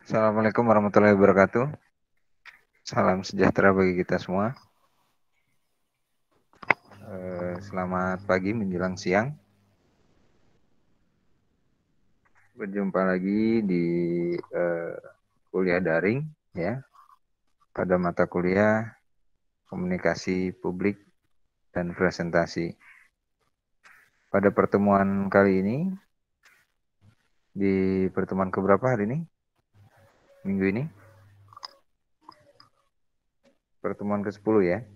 Assalamualaikum warahmatullahi wabarakatuh. Salam sejahtera bagi kita semua. Selamat pagi menjelang siang. Berjumpa lagi di kuliah daring ya. Pada mata kuliah komunikasi publik dan presentasi. Pada pertemuan kali ini, di pertemuan keberapa hari ini? Minggu ini? Pertemuan ke-10 ya.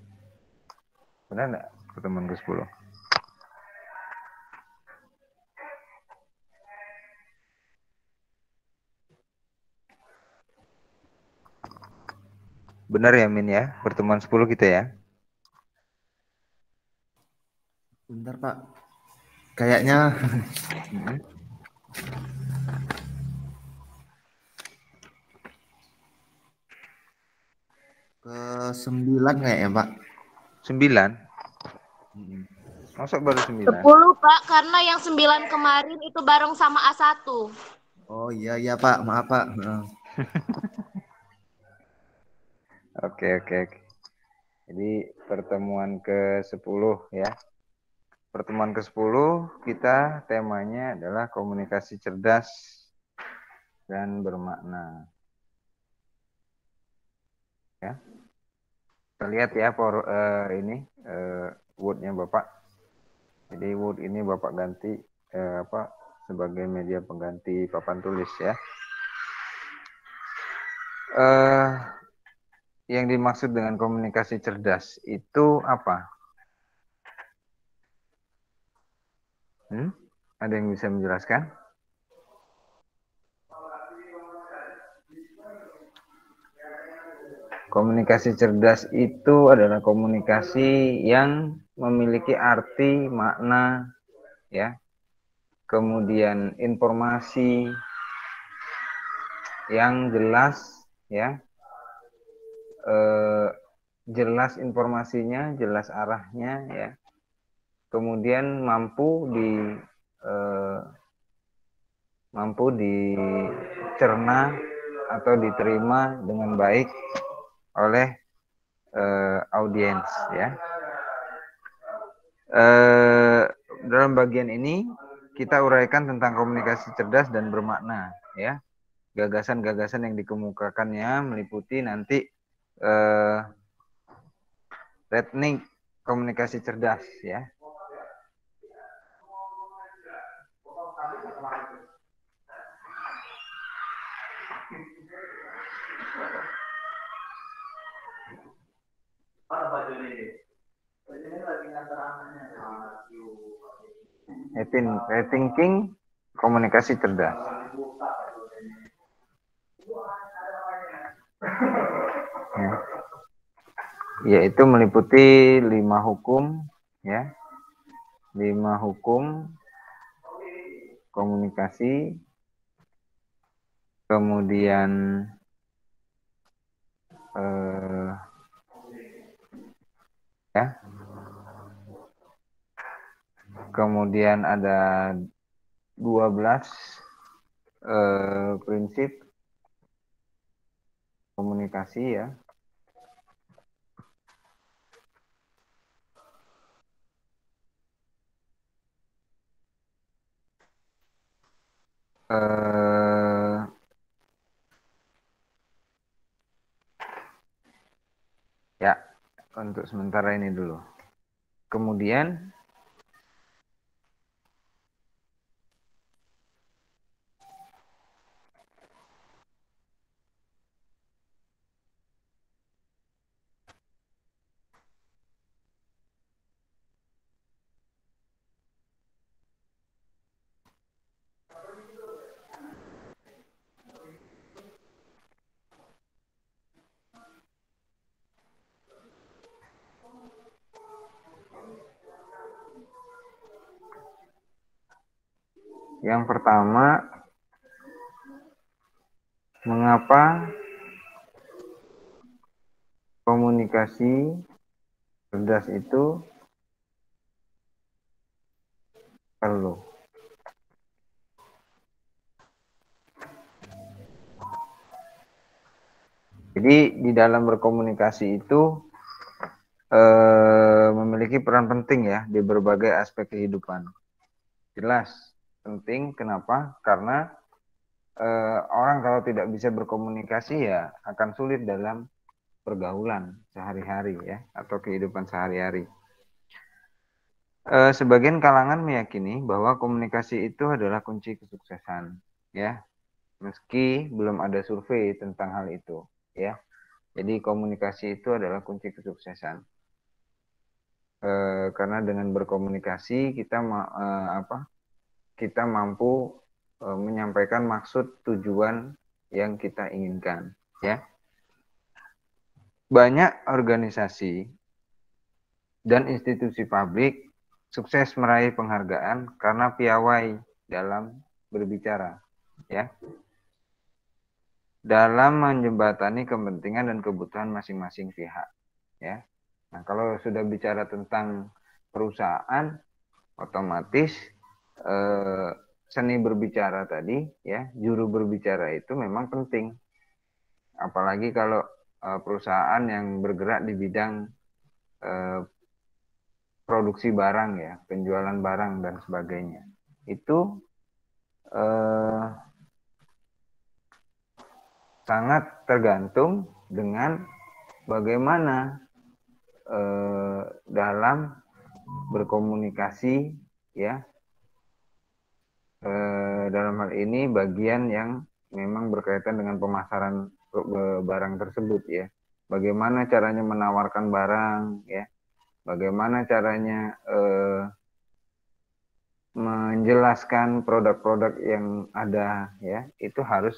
Benar enggak? Pertemuan ke-10. Benar ya Min ya? Pertemuan 10 kita ya. Bentar Pak, kayaknya ke-9 kayaknya Pak. 9? Masa baru 9? 10 Pak, karena yang 9 kemarin itu bareng sama A1. Oh iya Pak, maaf Pak. Oke. Jadi pertemuan ke-10 ya. Pertemuan ke-10 kita temanya adalah komunikasi cerdas dan bermakna. Ya. Kita lihat ya Word-nya Bapak. Jadi Word ini Bapak ganti sebagai media pengganti papan tulis ya. Yang dimaksud dengan komunikasi cerdas itu apa? Ada yang bisa menjelaskan? Komunikasi cerdas itu adalah komunikasi yang memiliki arti, makna, ya, kemudian informasi yang jelas, ya, jelas informasinya, jelas arahnya, ya, kemudian mampu dicerna atau diterima dengan baik oleh audiens ya. Dalam bagian ini kita uraikan tentang komunikasi cerdas dan bermakna ya. Gagasan-gagasan yang dikemukakannya meliputi nanti teknik komunikasi cerdas ya. Rethinking komunikasi cerdas. Ya. Yaitu meliputi 5 hukum ya. 5 hukum komunikasi, kemudian kemudian ada 12 prinsip komunikasi ya. Ya, untuk sementara ini dulu. Kemudian yang pertama, mengapa komunikasi cerdas itu perlu? Jadi di dalam berkomunikasi itu memiliki peran penting ya di berbagai aspek kehidupan. Jelas penting, kenapa? Karena orang kalau tidak bisa berkomunikasi ya akan sulit dalam pergaulan sehari-hari ya atau kehidupan sehari-hari. Sebagian kalangan meyakini bahwa komunikasi itu adalah kunci kesuksesan ya, meski belum ada survei tentang hal itu ya. Jadi komunikasi itu adalah kunci kesuksesan. Karena dengan berkomunikasi kita kita mampu menyampaikan maksud tujuan yang kita inginkan ya. Banyak organisasi dan institusi publik sukses meraih penghargaan karena piawai dalam berbicara ya, dalam menjembatani kepentingan dan kebutuhan masing-masing pihak ya. Nah, kalau sudah bicara tentang perusahaan, otomatis seni berbicara tadi ya, juru berbicara itu memang penting. Apalagi kalau perusahaan yang bergerak di bidang produksi barang ya, penjualan barang dan sebagainya. Itu sangat tergantung dengan bagaimana dalam berkomunikasi ya, dalam hal ini bagian yang memang berkaitan dengan pemasaran barang tersebut ya. Bagaimana caranya menawarkan barang ya, bagaimana caranya menjelaskan produk-produk yang ada ya, itu harus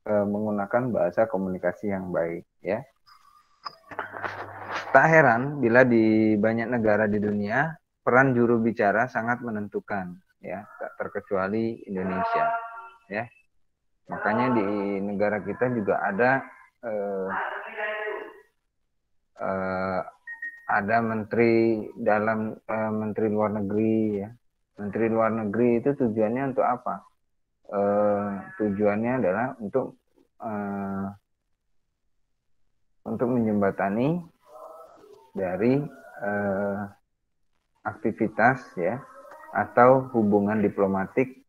menggunakan bahasa komunikasi yang baik ya. Tak heran bila di banyak negara di dunia peran juru bicara sangat menentukan ya, tak terkecuali Indonesia ya. Makanya di negara kita juga ada menteri dalam menteri luar negeri ya. Menteri luar negeri itu tujuannya untuk apa? Tujuannya adalah untuk menjembatani dari aktivitas ya atau hubungan diplomatik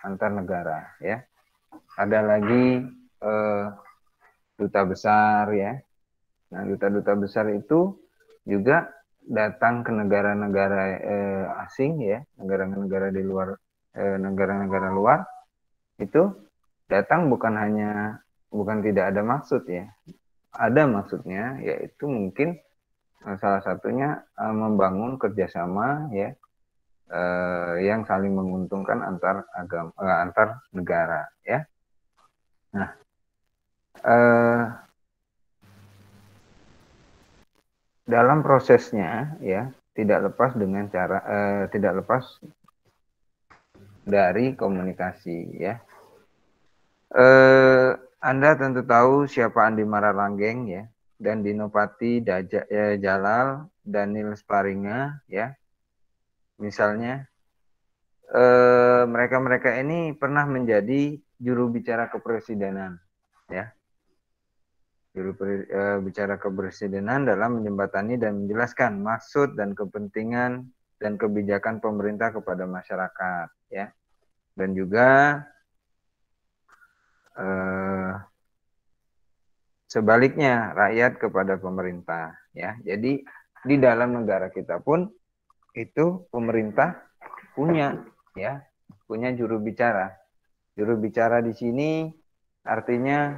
antar negara ya. Ada lagi duta besar ya. Nah, duta-duta besar itu juga datang ke negara-negara asing ya, negara-negara di luar, negara-negara luar itu datang bukan tidak ada maksud ya, ada maksudnya, yaitu mungkin salah satunya membangun kerjasama ya, yang saling menguntungkan antar negara ya. Nah, dalam prosesnya ya tidak lepas dari komunikasi ya. Anda tentu tahu siapa Andi Maralanggeng ya, dan Dinopati Jalal, Daniel Sparinga ya. Misalnya mereka ini pernah menjadi juru bicara kepresidenan ya. Juru bicara kepresidenan dalam menjembatani dan menjelaskan maksud dan kepentingan dan kebijakan pemerintah kepada masyarakat ya, dan juga sebaliknya rakyat kepada pemerintah ya. Jadi di dalam negara kita pun itu pemerintah punya juru bicara. Juru bicara di sini artinya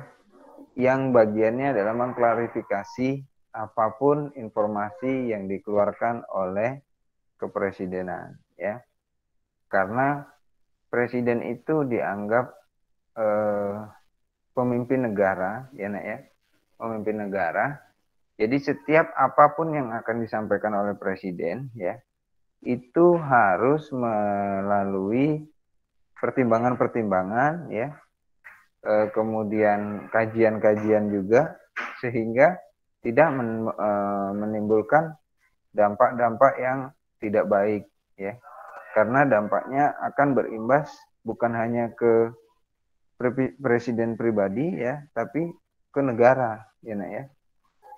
yang bagiannya adalah mengklarifikasi apapun informasi yang dikeluarkan oleh kepresidenan ya. Karena presiden itu dianggap pemimpin negara ya Nak ya, pemimpin negara. Jadi setiap apapun yang akan disampaikan oleh presiden ya, itu harus melalui pertimbangan-pertimbangan ya, kemudian kajian-kajian juga, sehingga tidak menimbulkan dampak-dampak yang tidak baik ya, karena dampaknya akan berimbas bukan hanya ke presiden pribadi ya, tapi ke negara ya nak ya.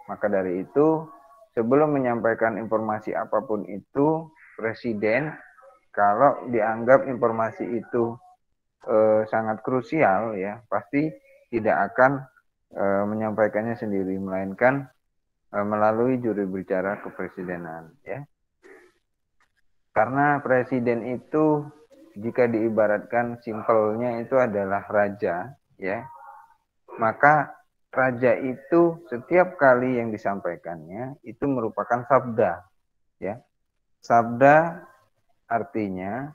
Maka dari itu sebelum menyampaikan informasi apapun itu, presiden kalau dianggap informasi itu sangat krusial ya, pasti tidak akan menyampaikannya sendiri, melainkan melalui juru bicara kepresidenan ya. Karena presiden itu jika diibaratkan simpelnya itu adalah raja ya, maka raja itu setiap kali yang disampaikannya itu merupakan sabda ya. Sabda artinya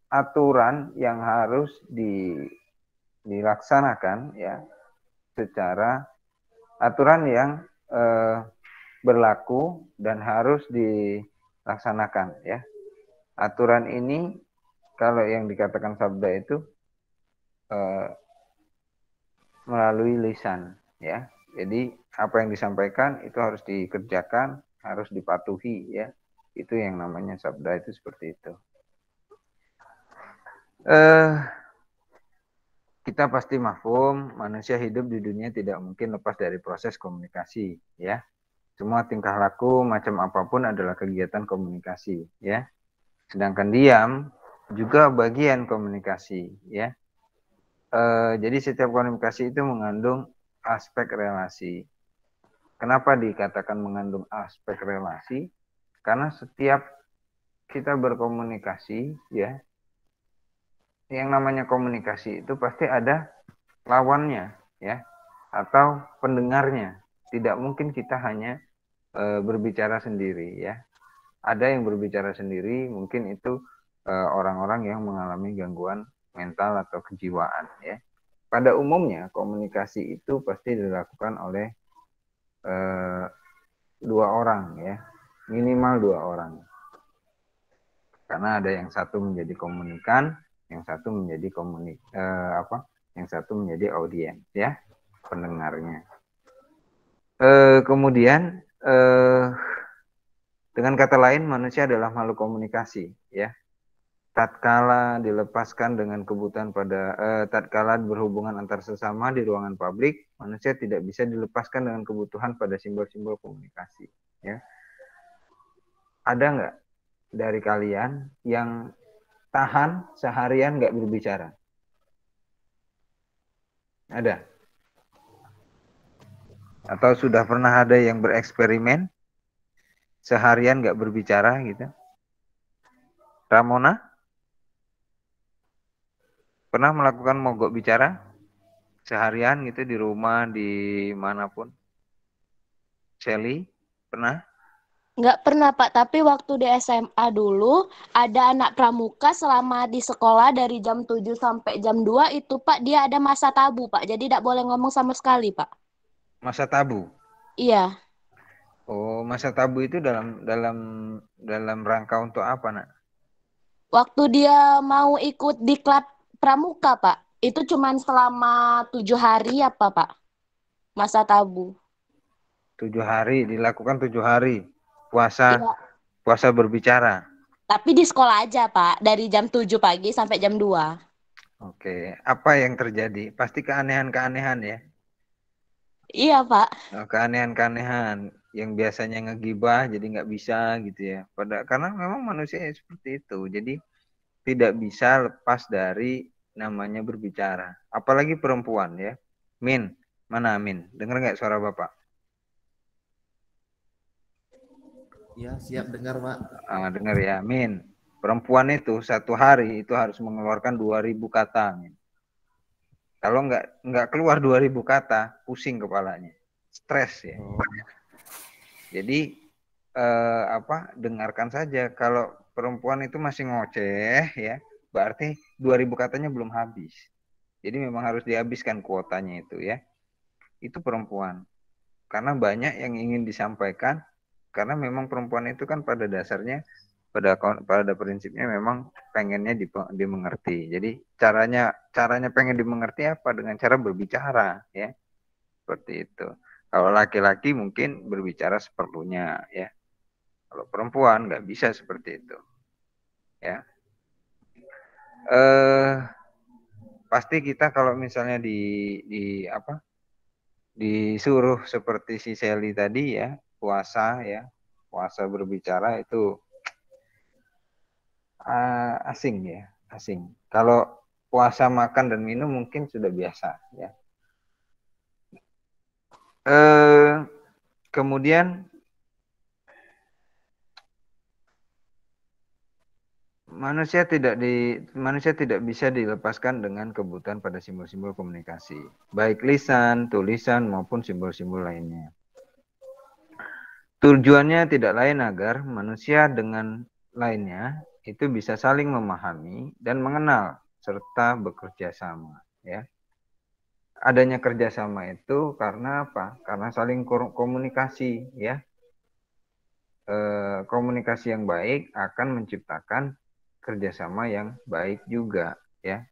aturan yang harus dilaksanakan ya, secara aturan yang berlaku dan harus dilaksanakan ya. Aturan ini kalau yang dikatakan sabda itu melalui lisan ya. Jadi apa yang disampaikan itu harus dikerjakan, harus dipatuhi ya. Itu yang namanya sabda, itu seperti itu. Kita pasti mafhum manusia hidup di dunia tidak mungkin lepas dari proses komunikasi ya. Semua tingkah laku macam apapun adalah kegiatan komunikasi ya. Sedangkan diam juga bagian komunikasi ya. Jadi setiap komunikasi itu mengandung aspek relasi. Kenapa dikatakan mengandung aspek relasi? Karena setiap kita berkomunikasi ya, yang namanya komunikasi itu pasti ada lawannya ya, atau pendengarnya. Tidak mungkin kita hanya berbicara sendiri ya. Ada yang berbicara sendiri, mungkin itu orang-orang yang mengalami gangguan mental atau kejiwaan ya. Pada umumnya komunikasi itu pasti dilakukan oleh dua orang ya, minimal dua orang. Karena ada yang satu menjadi komunikan, yang satu menjadi yang satu menjadi audiens ya, pendengarnya. Kemudian dengan kata lain manusia adalah makhluk komunikasi ya. Tatkala dilepaskan dengan kebutuhan tatkala berhubungan antar sesama di ruangan publik, manusia tidak bisa dilepaskan dengan kebutuhan pada simbol-simbol komunikasi ya. Ada nggak dari kalian yang tahan seharian nggak berbicara? Ada? Atau sudah pernah ada yang bereksperimen seharian nggak berbicara gitu? Ramona? Pernah melakukan mogok bicara seharian gitu di rumah, di manapun? Shelly, pernah? Nggak pernah, Pak. Tapi waktu di SMA dulu, ada anak pramuka selama di sekolah dari jam 7 sampai jam 2 itu, Pak, dia ada masa tabu, Pak. Jadi tidak boleh ngomong sama sekali, Pak. Masa tabu? Iya. Oh, masa tabu itu dalam rangka untuk apa, nak? Waktu dia mau ikut di klub pramuka, Pak. Itu cuman selama 7 hari apa, Pak? Masa tabu. 7 hari, dilakukan 7 hari. Puasa Iya. puasa berbicara. Tapi di sekolah aja, Pak. Dari jam 7 pagi sampai jam 2. Oke, apa yang terjadi? Pasti keanehan-keanehan ya. Iya, Pak. Keanehan-keanehan yang biasanya ngegibah jadi nggak bisa gitu ya. Karena memang manusia seperti itu. Jadi tidak bisa lepas dari namanya berbicara. Apalagi perempuan ya. Min, mana Min? Dengar nggak suara Bapak? Ya, siap dengar, Pak. Dengar ya, Min. Perempuan itu satu hari itu harus mengeluarkan 2000 kata. Min. Kalau nggak keluar 2000 kata, pusing kepalanya. Stres ya. Jadi dengarkan saja. Kalau perempuan itu masih ngoceh ya, berarti 2000 katanya belum habis. Jadi memang harus dihabiskan kuotanya itu ya. Itu perempuan. Karena banyak yang ingin disampaikan, karena memang perempuan itu kan pada dasarnya pada prinsipnya memang pengennya dimengerti. Jadi caranya pengen dimengerti apa? Dengan cara berbicara ya. Seperti itu. Kalau laki-laki mungkin berbicara seperlunya ya. Kalau perempuan nggak bisa seperti itu. Ya. Pasti kita kalau misalnya di disuruh seperti si Sally tadi ya, puasa berbicara itu asing ya, asing. Kalau puasa makan dan minum mungkin sudah biasa ya. Kemudian manusia tidak bisa dilepaskan dengan kebutuhan pada simbol-simbol komunikasi, baik lisan, tulisan maupun simbol-simbol lainnya. Tujuannya tidak lain agar manusia dengan lainnya itu bisa saling memahami dan mengenal serta bekerja sama ya. Adanya kerjasama itu karena apa? Karena saling komunikasi ya. Komunikasi yang baik akan menciptakan kerjasama yang baik juga ya.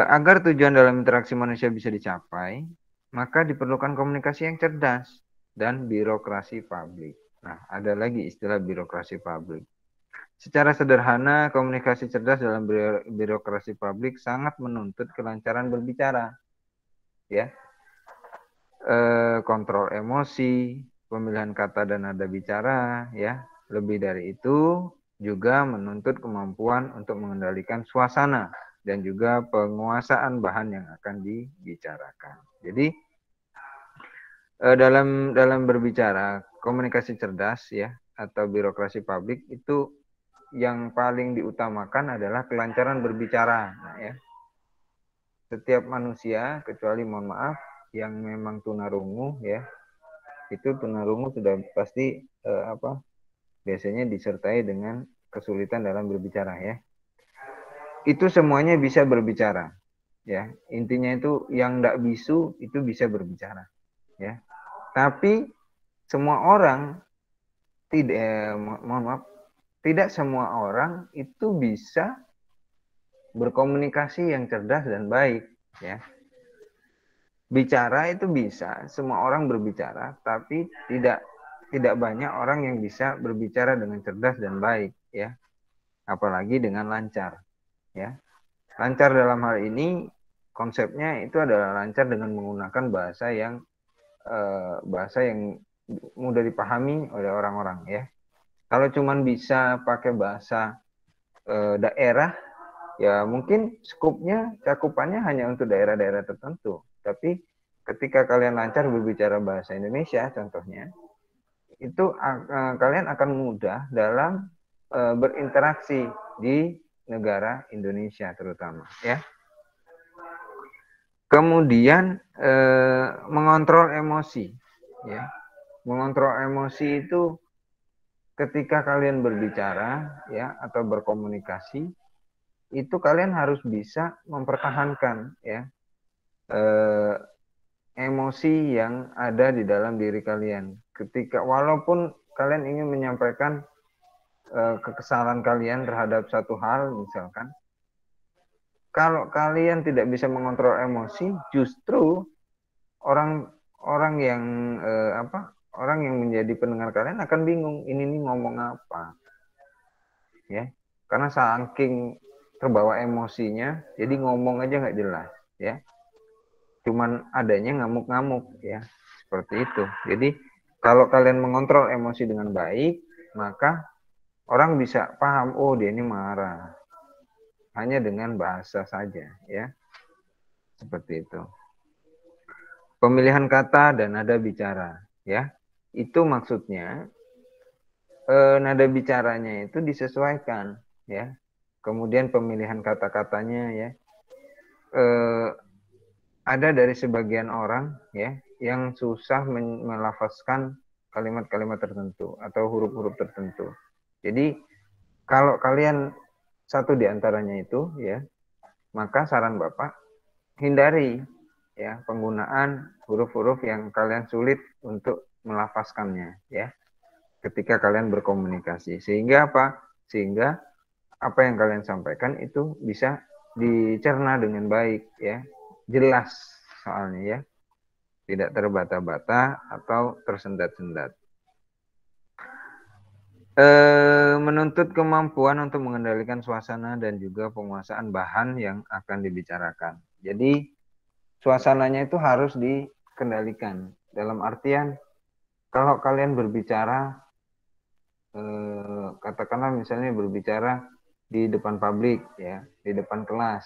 Agar tujuan dalam interaksi manusia bisa dicapai, maka diperlukan komunikasi yang cerdas dan birokrasi publik. Nah, ada lagi istilah birokrasi publik. Secara sederhana, komunikasi cerdas dalam birokrasi publik sangat menuntut kelancaran berbicara, ya, kontrol emosi, pemilihan kata dan nada bicara, ya. Lebih dari itu, juga menuntut kemampuan untuk mengendalikan suasana dan juga penguasaan bahan yang akan dibicarakan. Jadi dalam berbicara komunikasi cerdas ya atau birokrasi publik itu yang paling diutamakan adalah kelancaran berbicara. Nah, ya. Setiap manusia kecuali mohon maaf yang memang tunarungu ya, itu tunarungu sudah pasti biasanya disertai dengan kesulitan dalam berbicara ya. Itu semuanya bisa berbicara ya. Intinya itu yang tidak bisu itu bisa berbicara ya. Tapi semua orang tidak semua orang itu bisa berkomunikasi yang cerdas dan baik ya. Bicara itu bisa, semua orang berbicara, tapi tidak banyak orang yang bisa berbicara dengan cerdas dan baik ya. Apalagi dengan lancar ya. Lancar dalam hal ini konsepnya itu adalah lancar dengan menggunakan bahasa yang mudah dipahami oleh orang-orang ya. Kalau cuman bisa pakai bahasa daerah, ya mungkin skupnya, cakupannya hanya untuk daerah-daerah tertentu. Tapi ketika kalian lancar berbicara bahasa Indonesia, contohnya, itu kalian akan mudah dalam berinteraksi di negara Indonesia terutama, ya. Kemudian mengontrol emosi, ya. Mengontrol emosi itu ketika kalian berbicara ya atau berkomunikasi itu kalian harus bisa mempertahankan ya emosi yang ada di dalam diri kalian ketika walaupun kalian ingin menyampaikan kekesalan kalian terhadap satu hal misalkan, kalau kalian tidak bisa mengontrol emosi justru orang yang orang yang menjadi pendengar kalian akan bingung ini nih ngomong apa ya, karena saking terbawa emosinya jadi ngomong aja nggak jelas ya, cuman adanya ngamuk-ngamuk ya, seperti itu. Jadi kalau kalian mengontrol emosi dengan baik maka orang bisa paham, oh dia ini marah hanya dengan bahasa saja ya, seperti itu. Pemilihan kata dan nada bicara ya, itu maksudnya nada bicaranya itu disesuaikan ya, kemudian pemilihan kata-katanya ya, ada dari sebagian orang ya yang susah melafazkan kalimat-kalimat tertentu atau huruf-huruf tertentu. Jadi kalau kalian satu di antaranya itu ya, maka saran Bapak hindari ya penggunaan huruf-huruf yang kalian sulit untuk melafazkannya ya ketika kalian berkomunikasi, sehingga apa? Sehingga apa yang kalian sampaikan itu bisa dicerna dengan baik ya, jelas soalnya ya, tidak terbata-bata atau tersendat-sendat. Menuntut kemampuan untuk mengendalikan suasana dan juga penguasaan bahan yang akan dibicarakan. Jadi suasananya itu harus dikendalikan. Dalam artian kalau kalian berbicara, katakanlah misalnya berbicara di depan publik ya, di depan kelas.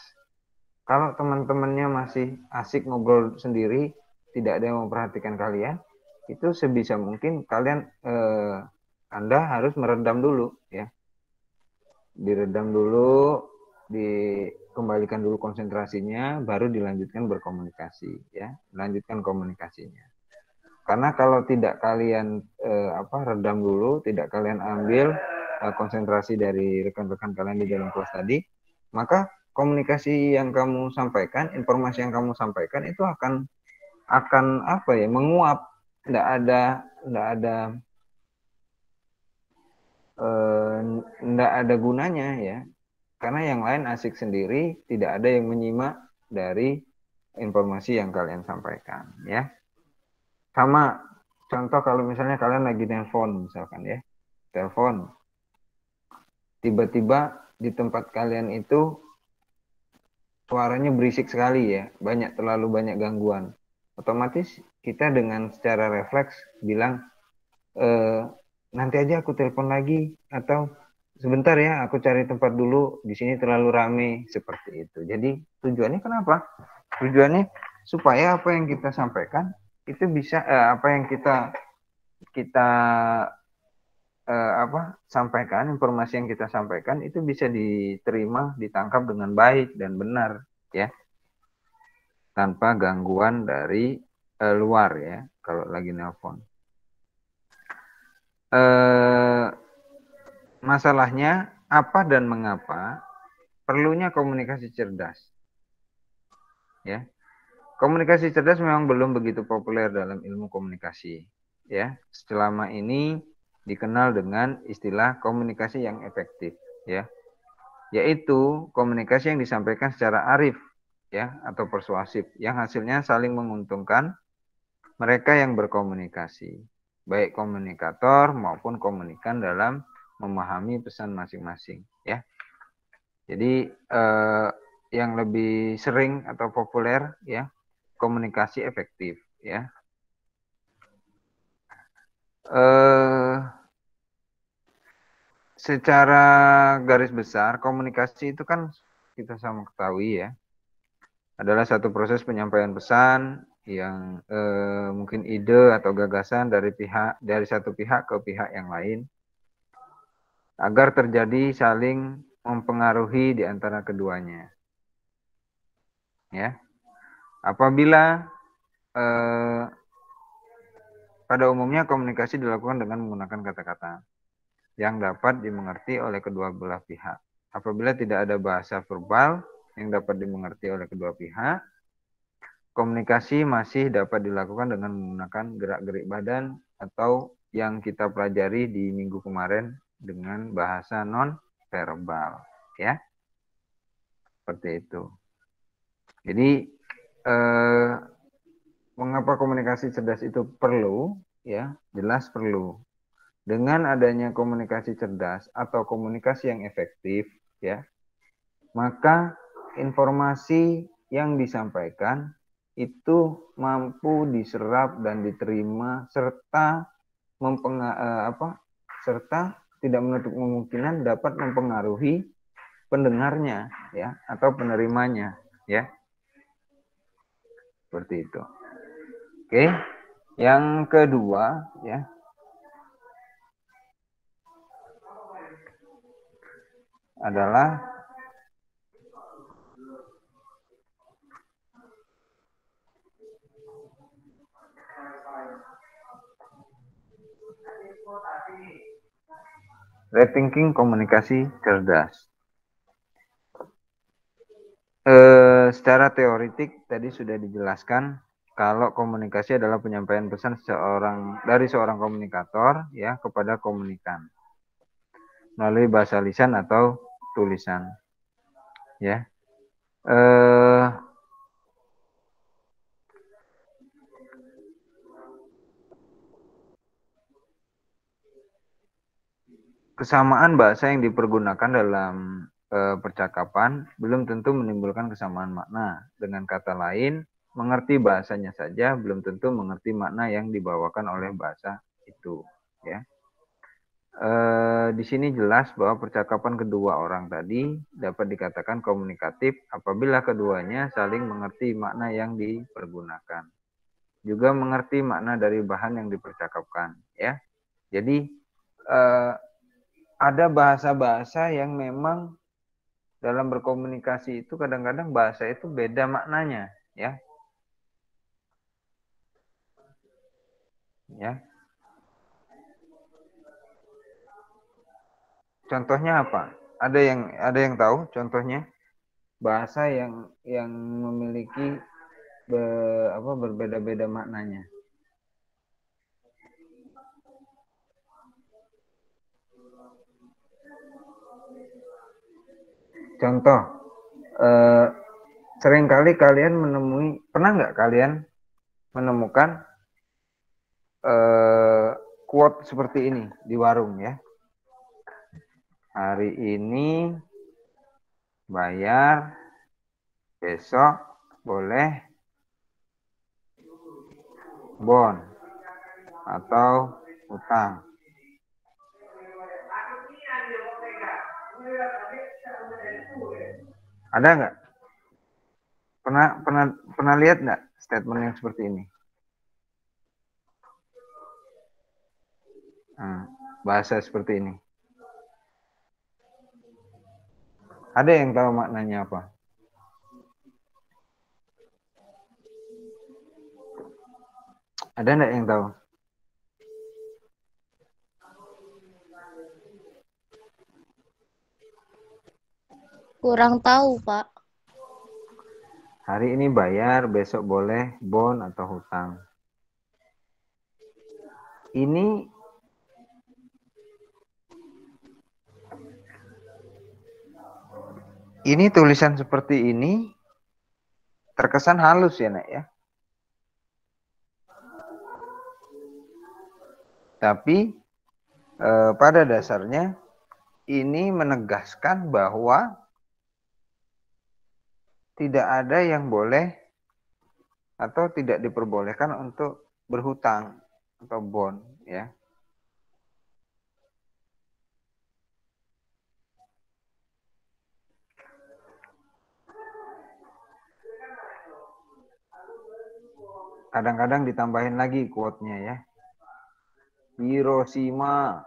Kalau teman-temannya masih asik ngobrol sendiri, tidak ada yang memperhatikan kalian, itu sebisa mungkin kalian Anda harus meredam dulu ya. Diredam dulu, dikembalikan dulu konsentrasinya, baru dilanjutkan berkomunikasi ya, lanjutkan komunikasinya. Karena kalau tidak kalian redam dulu, tidak kalian ambil konsentrasi dari rekan-rekan kalian di dalam kelas tadi, maka komunikasi yang kamu sampaikan, informasi yang kamu sampaikan itu akan menguap, tidak ada gunanya ya, karena yang lain asik sendiri, tidak ada yang menyimak dari informasi yang kalian sampaikan ya. Sama contoh kalau misalnya kalian lagi telepon misalkan ya, telepon, tiba-tiba di tempat kalian itu suaranya berisik sekali ya, terlalu banyak gangguan, otomatis kita dengan secara refleks bilang, nanti aja aku telepon lagi, atau sebentar ya aku cari tempat dulu, di sini terlalu rame, seperti itu. Jadi tujuannya kenapa? Tujuannya supaya apa yang kita sampaikan itu bisa apa yang kita sampaikan, informasi yang kita sampaikan itu bisa diterima, ditangkap dengan baik dan benar ya, tanpa gangguan dari luar ya, kalau lagi nelpon. Masalahnya apa dan mengapa perlunya komunikasi cerdas ya. Komunikasi cerdas memang belum begitu populer dalam ilmu komunikasi ya. Selama ini dikenal dengan istilah komunikasi yang efektif ya, yaitu komunikasi yang disampaikan secara arif ya, atau persuasif, yang hasilnya saling menguntungkan mereka yang berkomunikasi, baik komunikator maupun komunikan dalam memahami pesan masing-masing ya. Jadi yang lebih sering atau populer ya, komunikasi efektif ya. Secara garis besar komunikasi itu kan kita sama ketahui ya, adalah satu proses penyampaian pesan yang mungkin ide atau gagasan dari satu pihak ke pihak yang lain, agar terjadi saling mempengaruhi di antara keduanya ya. Apabila pada umumnya komunikasi dilakukan dengan menggunakan kata-kata yang dapat dimengerti oleh kedua belah pihak. Apabila tidak ada bahasa verbal yang dapat dimengerti oleh kedua pihak, komunikasi masih dapat dilakukan dengan menggunakan gerak-gerik badan atau yang kita pelajari di minggu kemarin dengan bahasa non verbal ya. Seperti itu. Jadi mengapa komunikasi cerdas itu perlu ya? Jelas perlu. Dengan adanya komunikasi cerdas atau komunikasi yang efektif ya, maka informasi yang disampaikan itu mampu diserap dan diterima serta tidak menutup kemungkinan dapat mempengaruhi pendengarnya ya, atau penerimanya ya. Seperti itu. Oke. Yang kedua ya, adalah rethinking komunikasi cerdas. Secara teoritik tadi sudah dijelaskan kalau komunikasi adalah penyampaian pesan dari seorang komunikator ya kepada komunikan melalui bahasa lisan atau tulisan ya. Kesamaan bahasa yang dipergunakan dalam percakapan belum tentu menimbulkan kesamaan makna. Dengan kata lain, mengerti bahasanya saja, belum tentu mengerti makna yang dibawakan oleh bahasa itu. Ya. Di sini jelas bahwa percakapan kedua orang tadi dapat dikatakan komunikatif apabila keduanya saling mengerti makna yang dipergunakan. Juga mengerti makna dari bahan yang dipercakapkan. Ya. Jadi ada bahasa-bahasa yang memang dalam berkomunikasi itu kadang-kadang bahasa itu beda maknanya, ya. Ya. Contohnya apa? Ada yang tahu contohnya? Bahasa yang memiliki berbeda-beda maknanya. Contoh, seringkali kalian pernah nggak kalian menemukan quote seperti ini di warung, ya? Hari ini bayar, besok boleh bon atau utang. Ada nggak? Pernah lihat nggak statement yang seperti ini? Bahasa seperti ini. Ada yang tahu maknanya apa? Ada nggak yang tahu? Kurang tahu, Pak. Hari ini bayar, besok boleh bon atau hutang. Ini tulisan seperti ini terkesan halus ya, Nak, ya. Tapi pada dasarnya ini menegaskan bahwa tidak ada yang boleh atau tidak diperbolehkan untuk berhutang atau bon, ya. Kadang-kadang ditambahin lagi quote-nya, ya. Hiroshima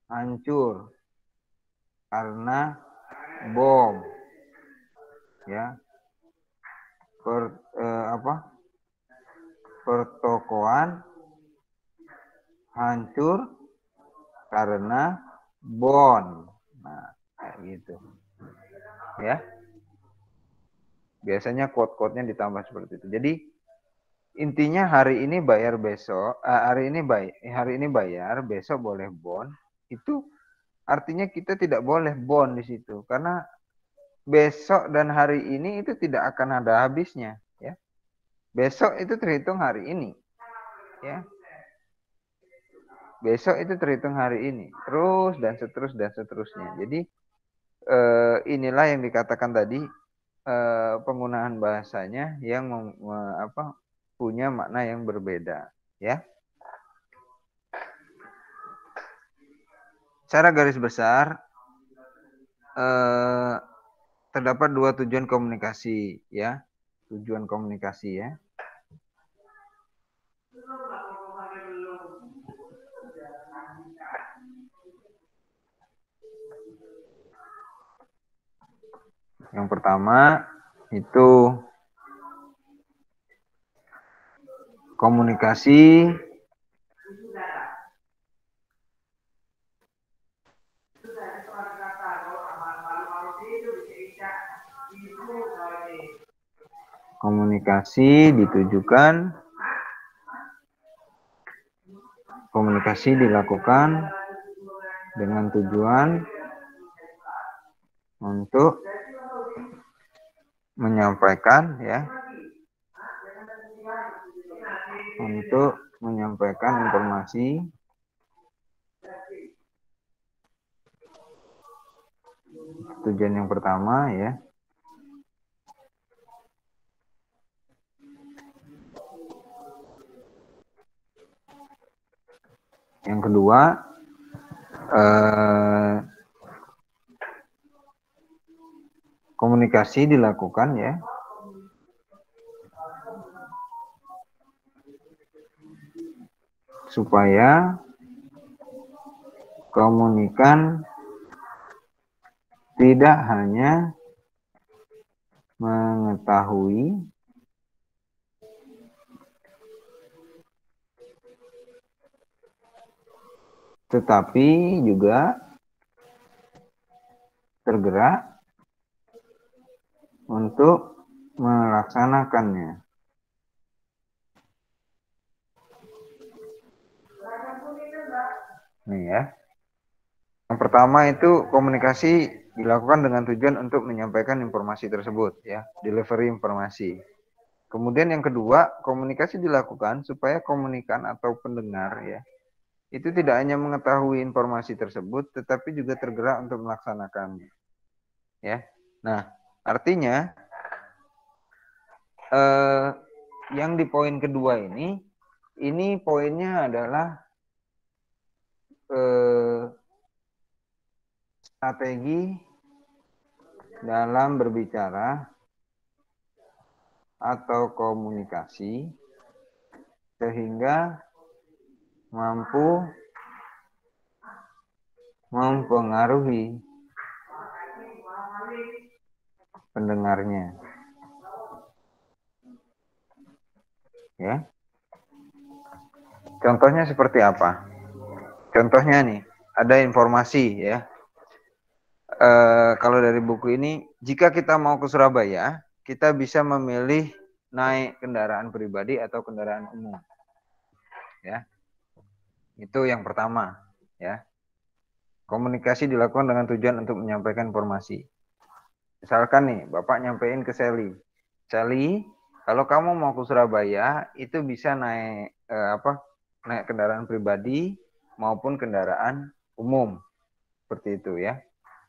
hancur karena bom, ya. Pertokoan hancur karena bon. Nah, kayak gitu, ya. Biasanya quote-quote-nya ditambah seperti itu. Jadi intinya hari ini bayar besok, hari ini bayar, besok boleh bon. Itu artinya kita tidak boleh bon di situ karena besok dan hari ini itu tidak akan ada habisnya, ya. Besok itu terhitung hari ini, ya. Besok itu terhitung hari ini, terus dan seterusnya. Jadi inilah yang dikatakan tadi penggunaan bahasanya yang punya makna yang berbeda, ya. Secara garis besar terdapat dua tujuan komunikasi, ya. Tujuan komunikasi, ya. Yang pertama itu komunikasi dilakukan dengan tujuan untuk menyampaikan, ya, untuk menyampaikan informasi tujuan yang pertama, ya. Yang kedua, komunikasi dilakukan ya supaya komunikan tidak hanya mengetahui tetapi juga tergerak untuk melaksanakannya. Nih ya. Yang pertama itu komunikasi dilakukan dengan tujuan untuk menyampaikan informasi tersebut ya, delivery informasi. Kemudian yang kedua, komunikasi dilakukan supaya komunikan atau pendengar ya, itu tidak hanya mengetahui informasi tersebut tetapi juga tergerak untuk melaksanakannya. Ya. Nah, artinya yang di poin kedua ini poinnya adalah strategi dalam berbicara atau komunikasi sehingga mampu mempengaruhi pendengarnya. Ya. Contohnya seperti apa? Contohnya nih, ada informasi ya. Kalau dari buku ini, jika kita mau ke Surabaya, kita bisa memilih naik kendaraan pribadi atau kendaraan umum. Ya. Itu yang pertama, ya. Komunikasi dilakukan dengan tujuan untuk menyampaikan informasi. Misalkan nih, Bapak nyampein ke Sally. Sally, kalau kamu mau ke Surabaya, itu bisa naik naik kendaraan pribadi maupun kendaraan umum. Seperti itu ya.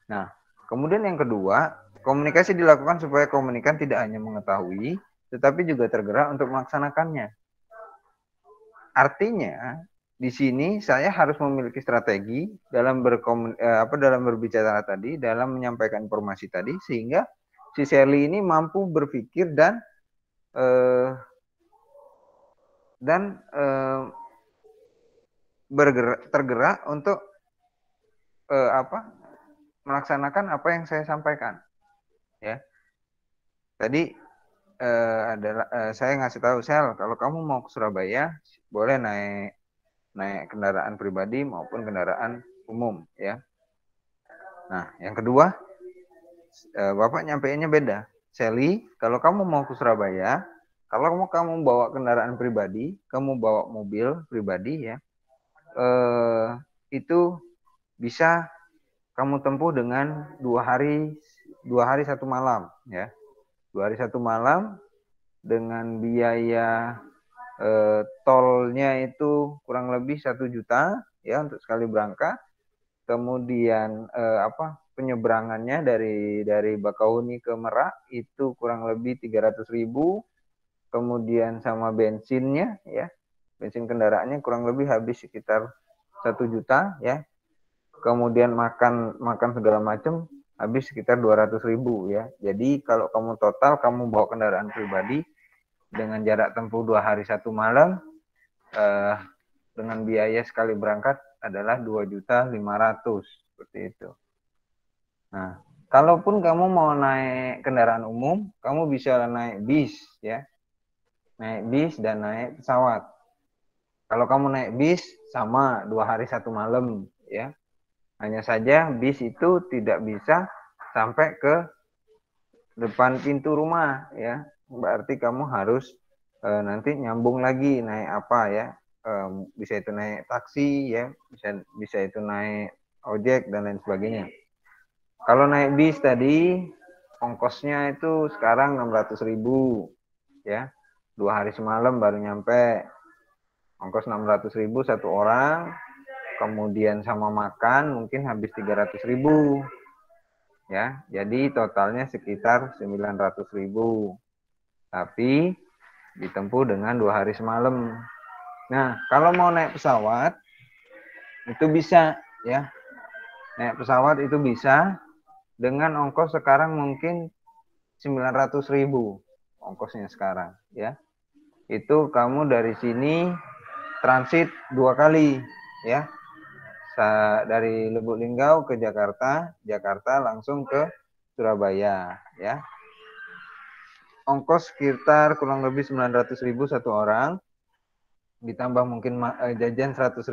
Nah, kemudian yang kedua, komunikasi dilakukan supaya komunikan tidak hanya mengetahui, tetapi juga tergerak untuk melaksanakannya. Artinya, di sini saya harus memiliki strategi dalam dalam berbicara tadi, dalam menyampaikan informasi tadi, sehingga si Sally ini mampu berpikir dan tergerak untuk melaksanakan apa yang saya sampaikan. Ya, tadi saya ngasih tahu Sel, kalau kamu mau ke Surabaya boleh naik kendaraan pribadi maupun kendaraan umum ya. Nah, yang kedua, Bapak nyampeinnya beda. Sally, kalau kamu mau ke Surabaya, kalau kamu bawa kendaraan pribadi, kamu bawa mobil pribadi ya, itu bisa kamu tempuh dengan 2 hari 1 malam ya. 2 hari 1 malam dengan biaya tolnya itu kurang lebih 1 juta ya untuk sekali berangkat. Kemudian penyeberangannya dari Bakauheni ke Merak itu kurang lebih 300.000. Kemudian sama bensinnya ya, bensin kendaraannya kurang lebih habis sekitar 1 juta ya. Kemudian makan segala macam habis sekitar 200.000 ya. Jadi kalau kamu total kamu bawa kendaraan pribadi dengan jarak tempuh 2 hari 1 malam dengan biaya sekali berangkat adalah 2.500.000 seperti itu. Nah, kalaupun kamu mau naik kendaraan umum, kamu bisa naik bis ya. Naik bis dan naik pesawat. Kalau kamu naik bis sama 2 hari 1 malam ya. Hanya saja bis itu tidak bisa sampai ke depan pintu rumah ya. Berarti kamu harus nanti nyambung lagi naik apa ya. Bisa itu naik taksi ya, bisa itu naik ojek dan lain sebagainya. Kalau naik bis tadi ongkosnya itu sekarang 600.000 ya. 2 hari semalam baru nyampe. Ongkos 600.000 satu orang. Kemudian sama makan mungkin habis 300.000 ya, jadi totalnya sekitar 900.000 tapi ditempuh dengan 2 hari semalam. Nah, kalau mau naik pesawat itu bisa ya. Naik pesawat itu bisa dengan ongkos sekarang mungkin 900.000 ongkosnya sekarang ya. Itu kamu dari sini transit 2 kali ya. Dari Lubuk Linggau ke Jakarta, Jakarta langsung ke Surabaya ya. Ongkos sekitar kurang lebih 900.000 satu orang, ditambah mungkin jajan 100.000,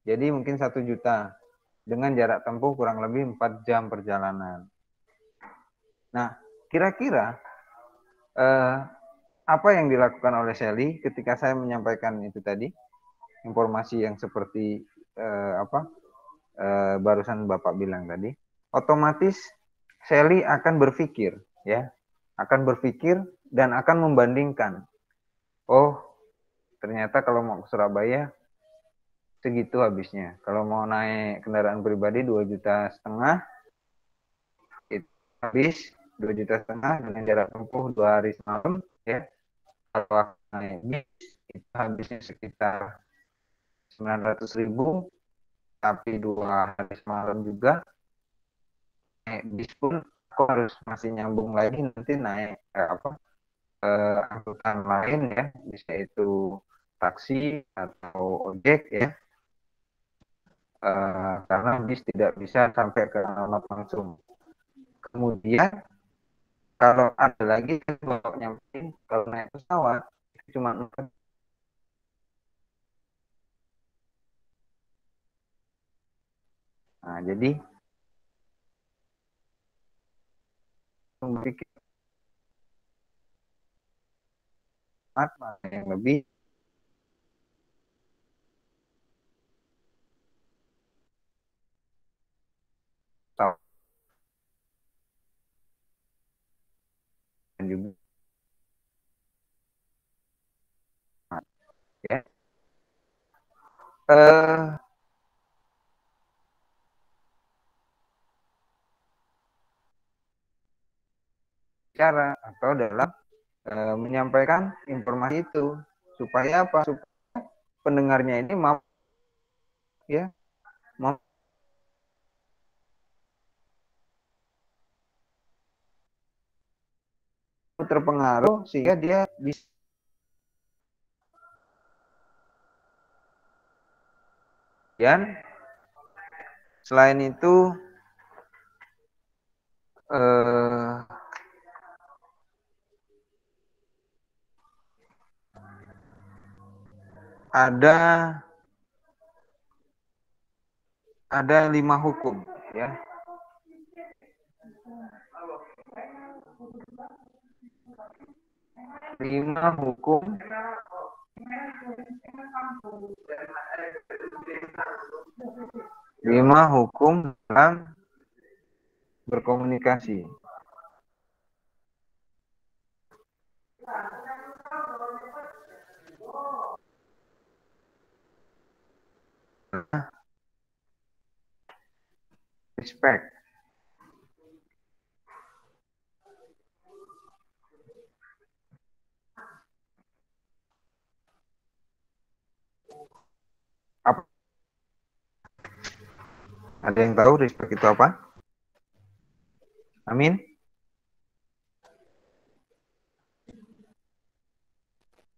jadi mungkin 1 juta dengan jarak tempuh kurang lebih 4 jam perjalanan. Nah, kira-kira apa yang dilakukan oleh Shelly ketika saya menyampaikan itu tadi, informasi yang seperti barusan Bapak bilang tadi, otomatis Shelly akan berpikir ya, akan berpikir dan akan membandingkan. Oh, ternyata kalau mau ke Surabaya segitu habisnya. Kalau mau naik kendaraan pribadi 2,5 juta itu habis 2,5 juta dengan jarak tempuh 2 hari semalam ya. Kalau naik bis itu habisnya sekitar 900.000, tapi 2 hari semalam juga. Naik bis pun aku harus masih nyambung lagi nanti naik angkutan lain ya, bisa itu taksi atau ojek ya, karena bis tidak bisa sampai ke alamat langsung. Kemudian kalau ada lagi kalau nyampein, kalau naik pesawat itu cuma 4. Nah, jadi memiliki mana yang lebih tahu juga ya. Cara atau dalam menyampaikan informasi itu supaya apa? Supaya pendengarnya ini mau ya, mau terpengaruh sehingga dia bisa. Dan selain itu ada 5 hukum ya. 5 hukum dalam berkomunikasi. Respect. Apa? Ada yang tahu respect itu apa? Amin.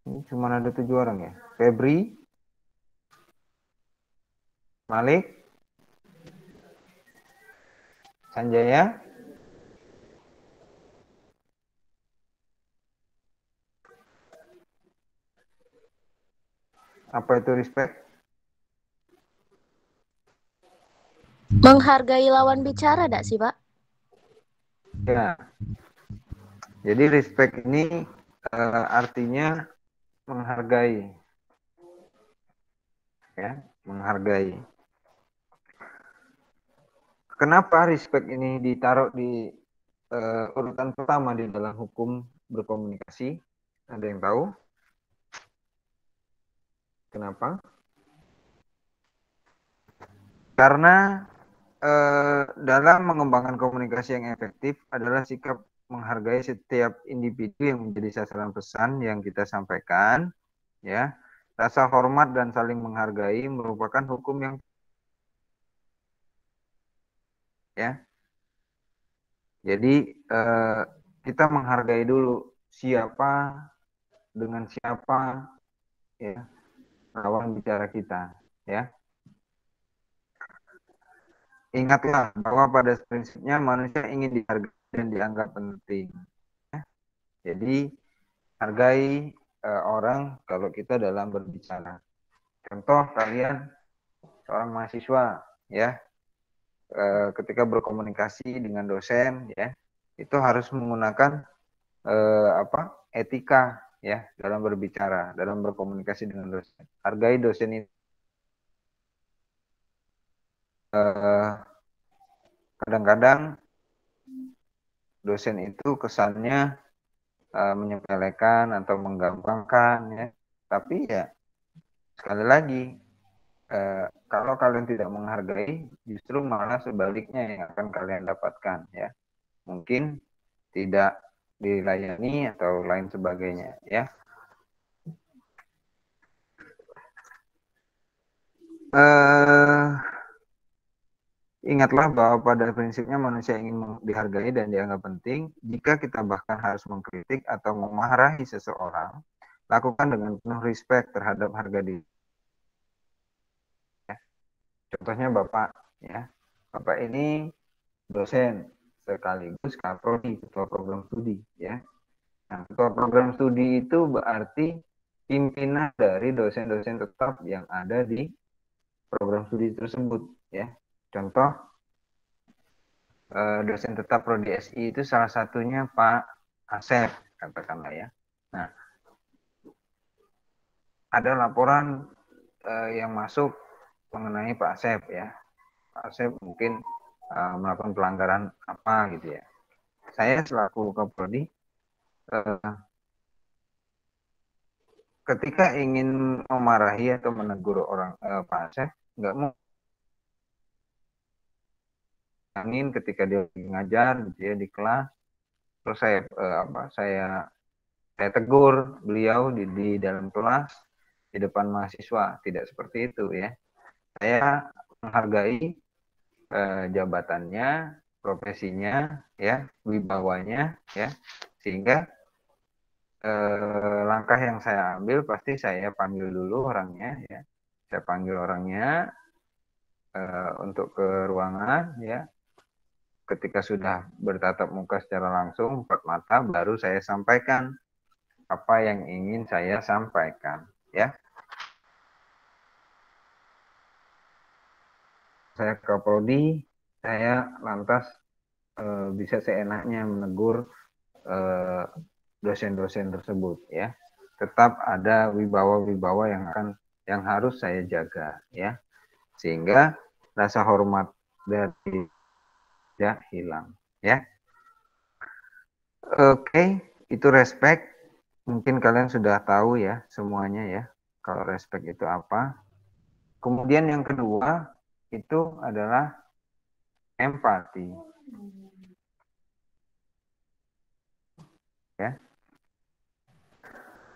Ini cuma ada 7 orang ya. Febri, Malik, Sanjaya, apa itu respect? Menghargai lawan bicara enggak sih, Pak? Ya. Jadi respect ini artinya menghargai. Ya, menghargai. Kenapa respect ini ditaruh di urutan pertama di dalam hukum berkomunikasi? Ada yang tahu? Kenapa? Karena dalam mengembangkan komunikasi yang efektif adalah sikap menghargai setiap individu yang menjadi sasaran pesan yang kita sampaikan, ya. Rasa hormat dan saling menghargai merupakan hukum yang ya. Jadi kita menghargai dulu siapa dengan siapa, ya, lawan bicara kita, ya. Ingatlah bahwa pada prinsipnya manusia ingin dihargai dan dianggap penting. Ya. Jadi hargai orang kalau kita dalam berbicara. Contoh kalian seorang mahasiswa, ya, ketika berkomunikasi dengan dosen, ya, itu harus menggunakan etika, ya, dalam berbicara, dalam berkomunikasi dengan dosen. Hargai dosen itu. Kadang-kadang dosen itu kesannya menyepelekan atau menggampangkan, ya. Tapi ya sekali lagi, kalau kalian tidak menghargai, justru malah sebaliknya yang akan kalian dapatkan, ya. Mungkin tidak dilayani atau lain sebagainya, ya. Ingatlah bahwa pada prinsipnya manusia ingin dihargai dan dianggap penting. Jika kita bahkan harus mengkritik atau memarahi seseorang, lakukan dengan penuh respect terhadap harga diri. Ya. Contohnya Bapak, ya. Bapak ini dosen sekaligus kaprodi, ketua program studi, ya. Nah, ketua program studi itu berarti pimpinan dari dosen-dosen tetap yang ada di program studi tersebut, ya. Contoh, dosen tetap Prodi SI itu salah satunya Pak Asep, katakanlah, ya. Nah, ada laporan yang masuk mengenai Pak Asep, ya. Pak Asep mungkin melakukan pelanggaran apa gitu, ya. Saya selaku Kaprodi ketika ingin memarahi atau menegur orang Pak Asep, nggak mau angin ketika dia ngajar gitu, ya, di kelas, terus saya tegur beliau di dalam kelas di depan mahasiswa. Tidak seperti itu, ya. Saya menghargai jabatannya, profesinya, ya, wibawanya, ya, sehingga langkah yang saya ambil pasti saya panggil dulu orangnya, ya. Saya panggil orangnya untuk ke ruangan, ya. Ketika sudah bertatap muka secara langsung, empat mata, baru saya sampaikan apa yang ingin saya sampaikan, ya. Saya ke Prodi, saya lantas bisa seenaknya menegur dosen-dosen tersebut, ya. Tetap ada wibawa-wibawa yang harus saya jaga, ya. Sehingga rasa hormat dari tidak hilang, ya. Oke, itu respect. Mungkin kalian sudah tahu, ya, semuanya, ya, kalau respect itu apa. Kemudian yang kedua itu adalah empati, ya.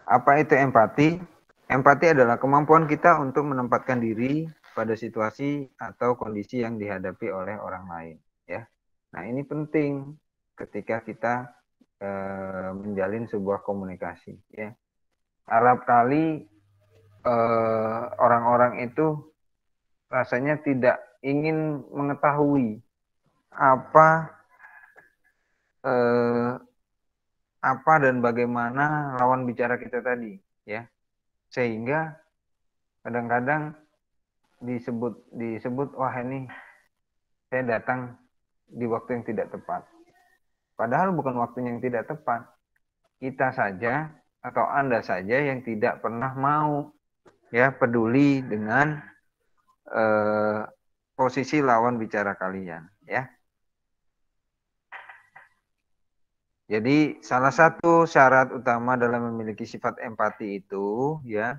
Apa itu empati? Empati adalah kemampuan kita untuk menempatkan diri pada situasi atau kondisi yang dihadapi oleh orang lain, ya. Nah, ini penting ketika kita menjalin sebuah komunikasi, ya. Kerap kali orang-orang itu rasanya tidak ingin mengetahui apa dan bagaimana lawan bicara kita tadi, ya. Sehingga kadang-kadang disebut wah, ini saya datang di waktu yang tidak tepat. Padahal bukan waktunya yang tidak tepat. Kita saja atau Anda saja yang tidak pernah mau, ya, peduli dengan posisi lawan bicara kalian, ya. Jadi salah satu syarat utama dalam memiliki sifat empati itu, ya,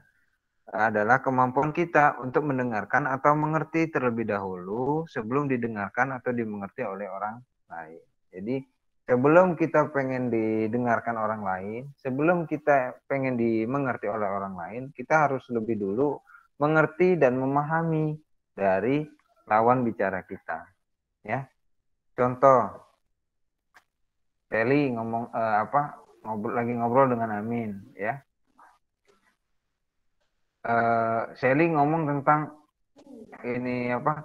adalah kemampuan kita untuk mendengarkan atau mengerti terlebih dahulu sebelum didengarkan atau dimengerti oleh orang lain. Jadi sebelum kita pengen didengarkan orang lain, sebelum kita pengen dimengerti oleh orang lain, kita harus lebih dulu mengerti dan memahami dari lawan bicara kita, ya. Contoh, Sally ngomong lagi ngobrol dengan Amin, ya. Sally ngomong tentang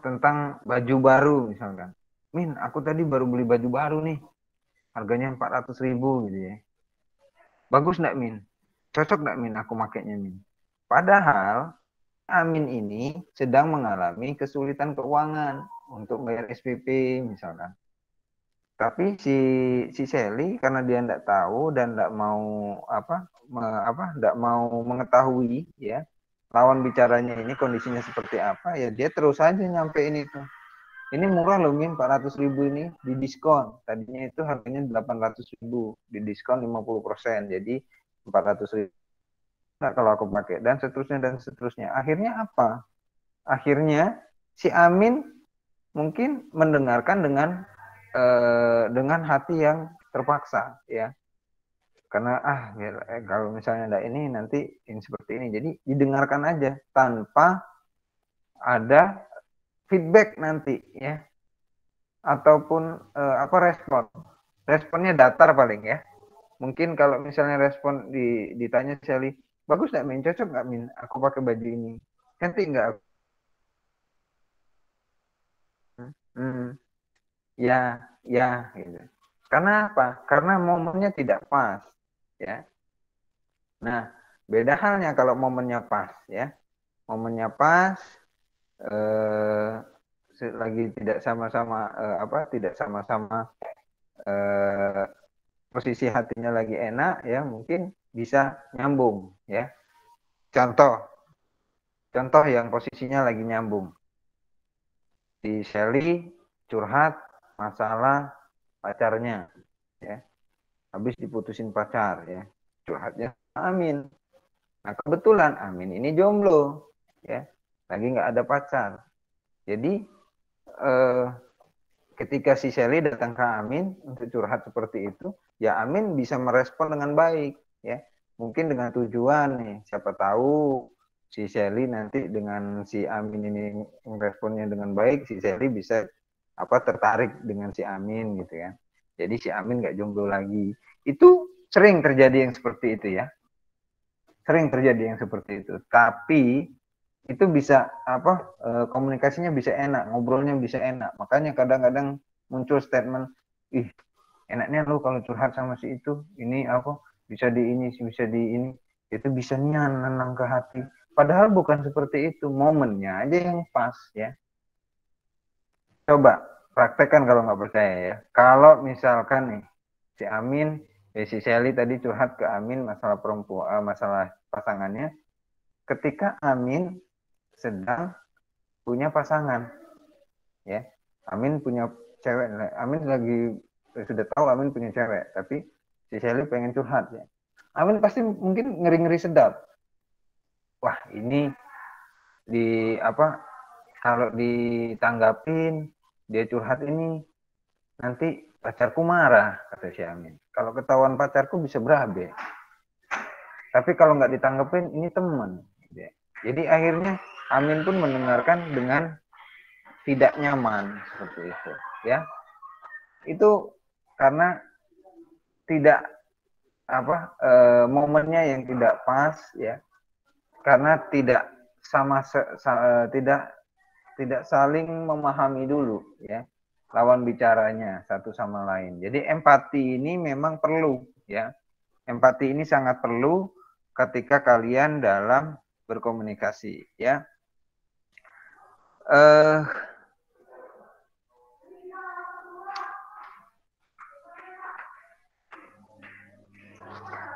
tentang baju baru misalkan. Min, aku tadi baru beli baju baru nih, harganya 400.000 gitu ya. Bagus nggak, Min? Cocok nggak, Min? Aku makainya, Min. Padahal Amin ini sedang mengalami kesulitan keuangan untuk bayar SPP misalkan. Tapi si Sally karena dia tidak tahu dan tidak mau tidak mau mengetahui ya lawan bicaranya ini kondisinya seperti apa, ya dia terus aja nyampein itu. Ini murah loh, Min, 400.000 ini di diskon. Tadinya itu harganya 800.000, di diskon 50%. Jadi 400.000. Nah, kalau aku pakai dan seterusnya dan seterusnya. Akhirnya apa? Akhirnya si Amin mungkin mendengarkan dengan hati yang terpaksa ya. Karena kalau misalnya ada ini nanti ini seperti ini. Jadi didengarkan aja tanpa ada feedback nanti ya. Ataupun respon. Responnya datar paling ya. Mungkin kalau misalnya respon ditanya Sally, bagus nggak, Min? Cocok nggak, Min? Aku pakai baju ini. Cantik nggak? Ya, ya, gitu. Karena apa? Karena momennya tidak pas, ya. Nah, beda halnya kalau momennya pas, ya. Momennya pas, lagi tidak sama-sama tidak sama-sama posisi hatinya lagi enak, ya, mungkin bisa nyambung, ya. Contoh yang posisinya lagi nyambung. Si Shelly curhat masalah pacarnya, ya. Habis diputusin pacar, ya. Curhatnya Amin. Nah, kebetulan Amin ini jomblo, ya. Lagi nggak ada pacar. Jadi ketika si Shelly datang ke Amin untuk curhat seperti itu, ya Amin bisa merespon dengan baik, ya. Mungkin dengan tujuan nih, siapa tahu si Shelly nanti dengan si Amin ini meresponnya dengan baik, si Shelly bisa tertarik dengan si Amin gitu ya. Jadi si Amin nggak jomblo lagi. Itu sering terjadi yang seperti itu ya. Sering terjadi yang seperti itu. Tapi itu bisa komunikasinya bisa enak, ngobrolnya bisa enak. Makanya kadang-kadang muncul statement, ih enaknya lu kalau curhat sama si itu, ini bisa di ini, itu bisa nenang ke hati. Padahal bukan seperti itu, momennya aja yang pas ya. Coba praktekkan kalau nggak percaya ya. Kalau misalkan nih si Amin, si Shelly tadi curhat ke Amin masalah perempuan, masalah pasangannya, ketika Amin sedang punya pasangan, ya, Amin punya cewek, Amin lagi sudah tahu Amin punya cewek, tapi si Shelly pengen curhat ya, Amin pasti mungkin ngeri-ngeri sedap. Wah ini kalau ditanggapin dia curhat ini nanti pacarku marah, kata si Amin. Kalau ketahuan pacarku bisa berabe. Tapi kalau nggak ditanggapin ini teman. Jadi akhirnya Amin pun mendengarkan dengan tidak nyaman seperti itu, ya. Itu karena tidak momennya yang tidak pas, ya. Karena tidak tidak saling memahami dulu, ya, lawan bicaranya satu sama lain. Jadi empati ini memang perlu, ya. Empati ini sangat perlu ketika kalian dalam berkomunikasi, ya.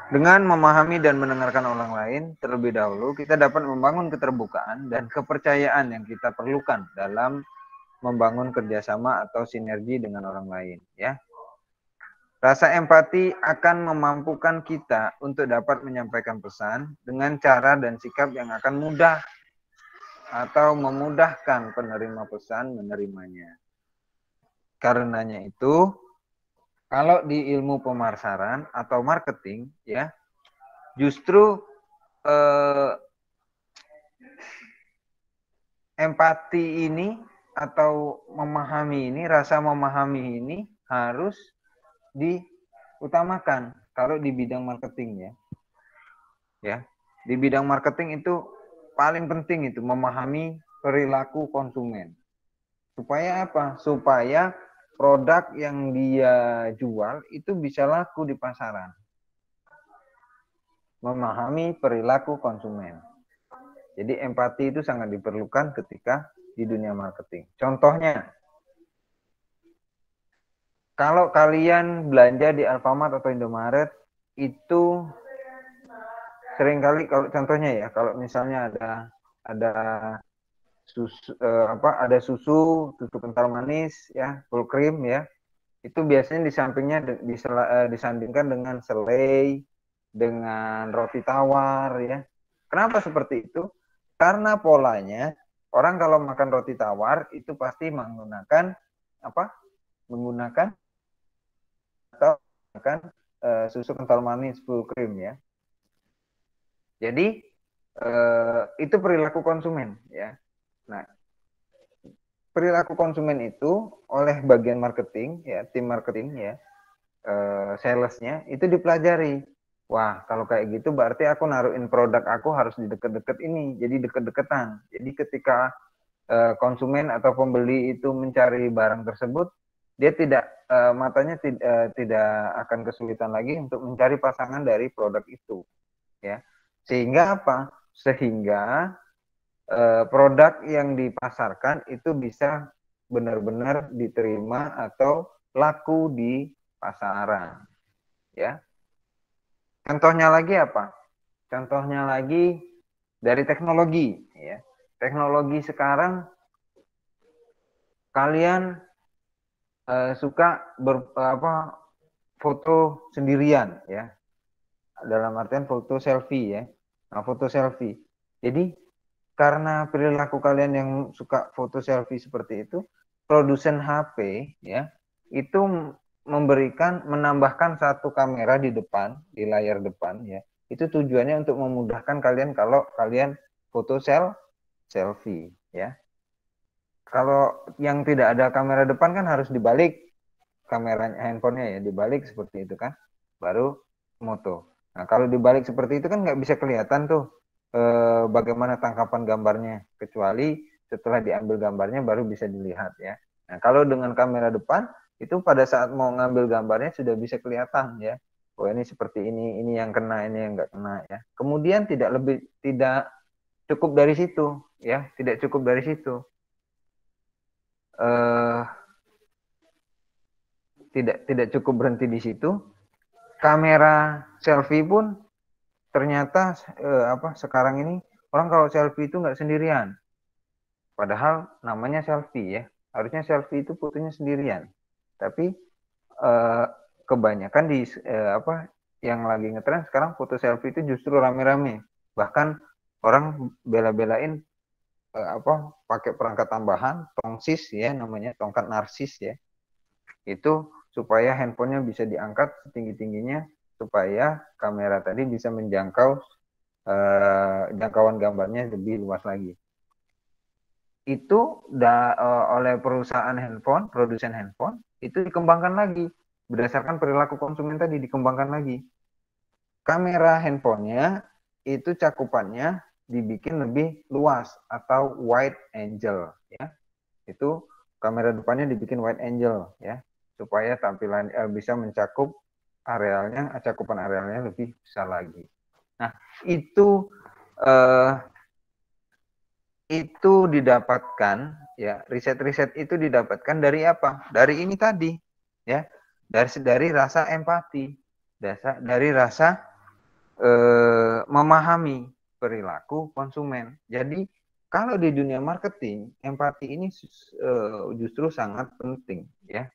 Dengan memahami dan mendengarkan orang lain terlebih dahulu, kita dapat membangun keterbukaan dan kepercayaan yang kita perlukan dalam membangun kerjasama atau sinergi dengan orang lain, ya. Rasa empati akan memampukan kita untuk dapat menyampaikan pesan dengan cara dan sikap yang akan mudah atau memudahkan penerima pesan menerimanya. Karenanya itu, kalau di ilmu pemasaran atau marketing, ya, justru empati ini atau memahami ini, rasa memahami ini harus diutamakan kalau di bidang marketing ya. Ya, di bidang marketing itu paling penting itu memahami perilaku konsumen. Supaya apa? Supaya produk yang dia jual itu bisa laku di pasaran. Memahami perilaku konsumen. Jadi empati itu sangat diperlukan ketika di dunia marketing. Contohnya, kalau kalian belanja di Alfamart atau Indomaret, itu seringkali kalau contohnya ya, kalau misalnya ada susu susu kental manis ya, full cream ya. Itu biasanya di sampingnya disandingkan dengan selai, dengan roti tawar ya. Kenapa seperti itu? Karena polanya orang kalau makan roti tawar itu pasti menggunakan apa? Menggunakan atau menggunakan susu kental manis full cream ya. Jadi itu perilaku konsumen ya. Nah, perilaku konsumen itu oleh bagian marketing ya, tim marketing ya, salesnya itu dipelajari. Wah, kalau kayak gitu berarti aku naruhin produk aku harus di deket-deket ini, jadi deket-deketan. Jadi ketika konsumen atau pembeli itu mencari barang tersebut, dia tidak matanya tidak akan kesulitan lagi untuk mencari pasangan dari produk itu, ya. Sehingga apa? Sehingga produk yang dipasarkan itu bisa benar-benar diterima atau laku di pasaran, ya. Contohnya lagi apa? Contohnya lagi dari teknologi, ya. Teknologi sekarang kalian suka foto sendirian, ya. Dalam artian foto selfie, ya. Nah, foto selfie. Jadi karena perilaku kalian yang suka foto selfie seperti itu, produsen HP, ya, itu menambahkan satu kamera di depan, di layar depan ya. Itu tujuannya untuk memudahkan kalian kalau kalian foto selfie ya. Kalau yang tidak ada kamera depan kan harus dibalik kameranya handphonenya ya, dibalik seperti itu kan, baru moto. Nah, kalau dibalik seperti itu kan nggak bisa kelihatan tuh bagaimana tangkapan gambarnya, kecuali setelah diambil gambarnya baru bisa dilihat ya. Nah, kalau dengan kamera depan itu pada saat mau ngambil gambarnya sudah bisa kelihatan ya. Oh, ini seperti ini yang kena, ini yang nggak kena ya. Kemudian tidak cukup dari situ ya, tidak cukup dari situ. Tidak cukup berhenti di situ. Kamera selfie pun ternyata sekarang ini orang kalau selfie itu nggak sendirian. Padahal namanya selfie ya. Harusnya selfie itu fotonya sendirian. Tapi kebanyakan yang lagi ngetren sekarang foto selfie itu justru rame-rame. Bahkan orang bela-belain pakai perangkat tambahan, tongsis ya namanya, tongkat narsis ya. Itu supaya handphonenya bisa diangkat setinggi-tingginya supaya kamera tadi bisa menjangkau jangkauan gambarnya lebih luas lagi. Itu oleh perusahaan handphone, produsen handphone, itu dikembangkan lagi. Berdasarkan perilaku konsumen tadi dikembangkan lagi. Kamera handphonenya itu cakupannya dibikin lebih luas atau wide angle ya. Itu kamera depannya dibikin wide angle ya, supaya tampilan bisa mencakup arealnya, cakupan arealnya lebih besar lagi. Nah, itu didapatkan ya, riset-riset itu didapatkan dari apa? Dari ini tadi ya, dari rasa empati, dari rasa memahami perilaku konsumen. Jadi kalau di dunia marketing, empati ini justru sangat penting ya.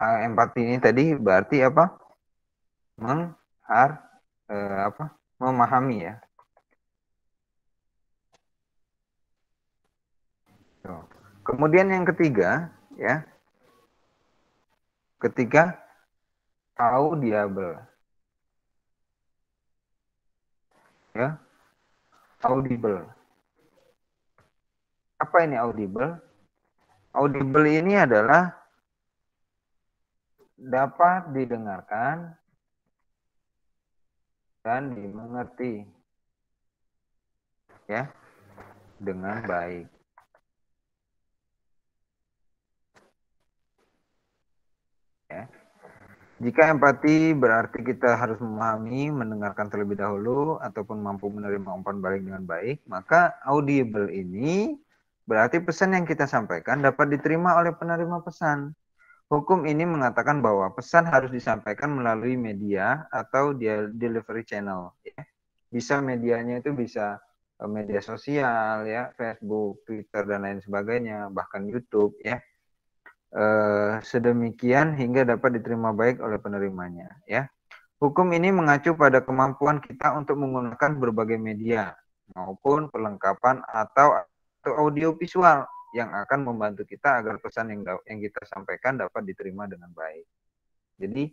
Empati ini tadi berarti apa? Memahami ya. Kemudian yang ketiga ya, audible ya, audible. Apa ini audible? Audible ini adalah dapat didengarkan dan dimengerti, ya, dengan baik. Ya. Jika empati berarti kita harus memahami, mendengarkan terlebih dahulu, ataupun mampu menerima umpan balik dengan baik, maka audible ini berarti pesan yang kita sampaikan dapat diterima oleh penerima pesan. Hukum ini mengatakan bahwa pesan harus disampaikan melalui media atau delivery channel. Ya. Bisa medianya itu bisa media sosial, ya, Facebook, Twitter, dan lain sebagainya, bahkan YouTube, ya. Sedemikian hingga dapat diterima baik oleh penerimanya, ya. Hukum ini mengacu pada kemampuan kita untuk menggunakan berbagai media maupun perlengkapan atau audio visual yang akan membantu kita agar pesan yang kita sampaikan dapat diterima dengan baik. Jadi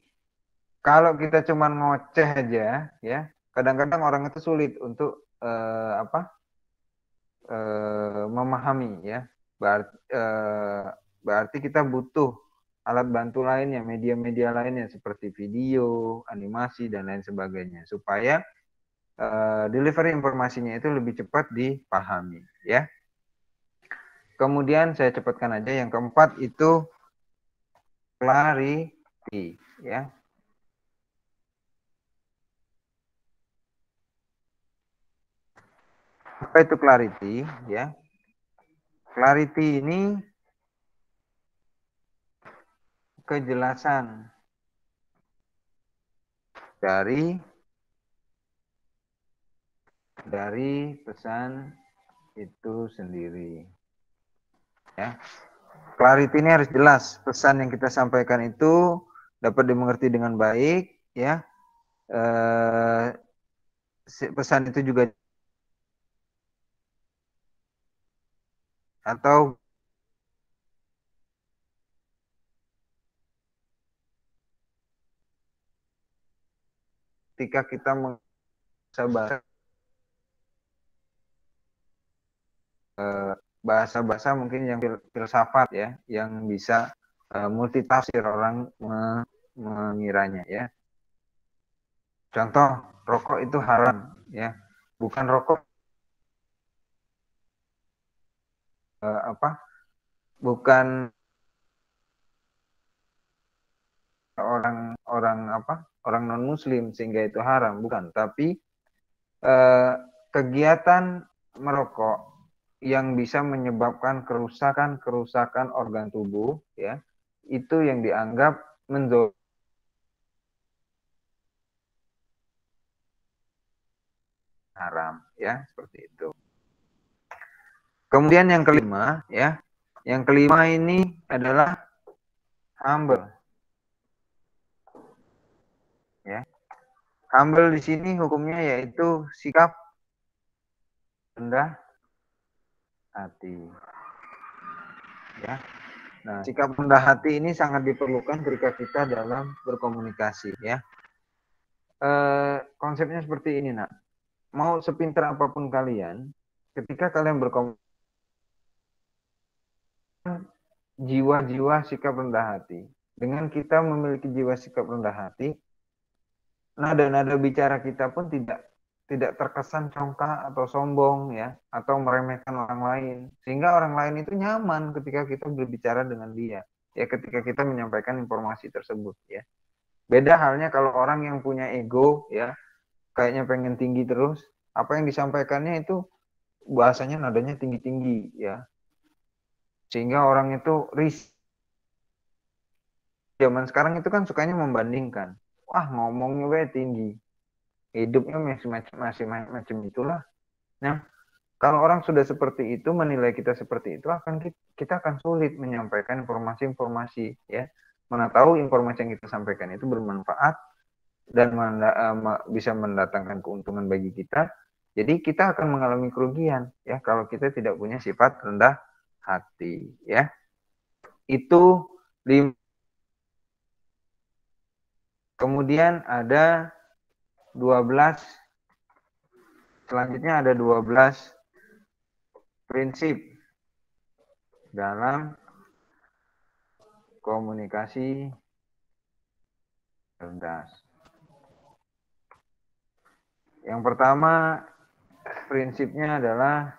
kalau kita cuma ngoceh aja, ya, kadang-kadang orang itu sulit untuk memahami, ya. Berarti kita butuh alat bantu lainnya, media-media lainnya seperti video, animasi, dan lain sebagainya, supaya delivery informasinya itu lebih cepat dipahami, ya. Kemudian saya cepatkan aja, yang keempat itu clarity, ya. Apa itu clarity, ya? Clarity ini kejelasan dari pesan itu sendiri, ya. Clarity ini harus jelas, pesan yang kita sampaikan itu dapat dimengerti dengan baik, ya. Pesan itu juga atau ketika kita bahasa-bahasa mungkin yang filsafat, ya, yang bisa multitafsir orang mengiranya, ya. Contoh, rokok itu haram, ya. Bukan rokok bukan orang non muslim sehingga itu haram, bukan, tapi kegiatan merokok yang bisa menyebabkan kerusakan organ tubuh, ya, itu yang dianggap haram, ya, seperti itu. Kemudian yang kelima, ya, yang kelima ini adalah humble, ya. Humble di sini hukumnya yaitu sikap rendah hati, ya. Nah, sikap rendah hati ini sangat diperlukan ketika kita dalam berkomunikasi, ya. Konsepnya seperti ini, nak. Mau sepintar apapun kalian, ketika kalian berkomunikasi, jiwa-jiwa sikap rendah hati. Dengan kita memiliki jiwa sikap rendah hati, nada-nada bicara kita pun tidak terkesan congkak atau sombong, ya, atau meremehkan orang lain, sehingga orang lain itu nyaman ketika kita berbicara dengan dia, ya, ketika kita menyampaikan informasi tersebut, ya. Beda halnya kalau orang yang punya ego, ya, kayaknya pengen tinggi terus, apa yang disampaikannya itu bahasanya nadanya tinggi-tinggi, ya, sehingga orang itu risih. Zaman sekarang itu kan sukanya membandingkan, wah, ngomongnya gue tinggi, hidupnya masih macam itulah. Nah, kalau orang sudah seperti itu, menilai kita seperti itu, kita akan sulit menyampaikan informasi-informasi, ya. Mana tahu informasi yang kita sampaikan itu bermanfaat dan bisa mendatangkan keuntungan bagi kita. Jadi kita akan mengalami kerugian, ya, kalau kita tidak punya sifat rendah hati, ya. Itu 5. Kemudian ada 12, selanjutnya ada 12 prinsip dalam komunikasi cerdas. Yang pertama, prinsipnya adalah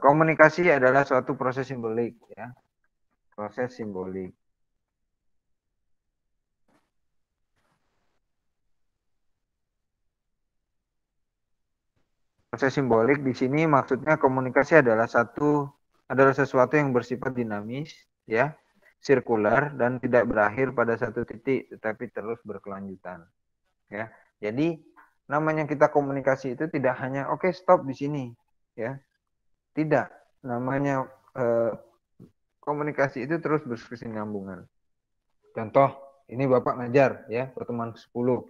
komunikasi adalah suatu proses simbolik, ya, proses simbolik. Proses simbolik di sini maksudnya komunikasi adalah sesuatu yang bersifat dinamis, ya, sirkular dan tidak berakhir pada satu titik, tetapi terus berkelanjutan, ya. Jadi namanya kita komunikasi itu tidak hanya oke, stop di sini, ya. Tidak, namanya komunikasi itu terus berkesinambungan. Contoh, ini Bapak ngajar, ya, pertemuan ke-10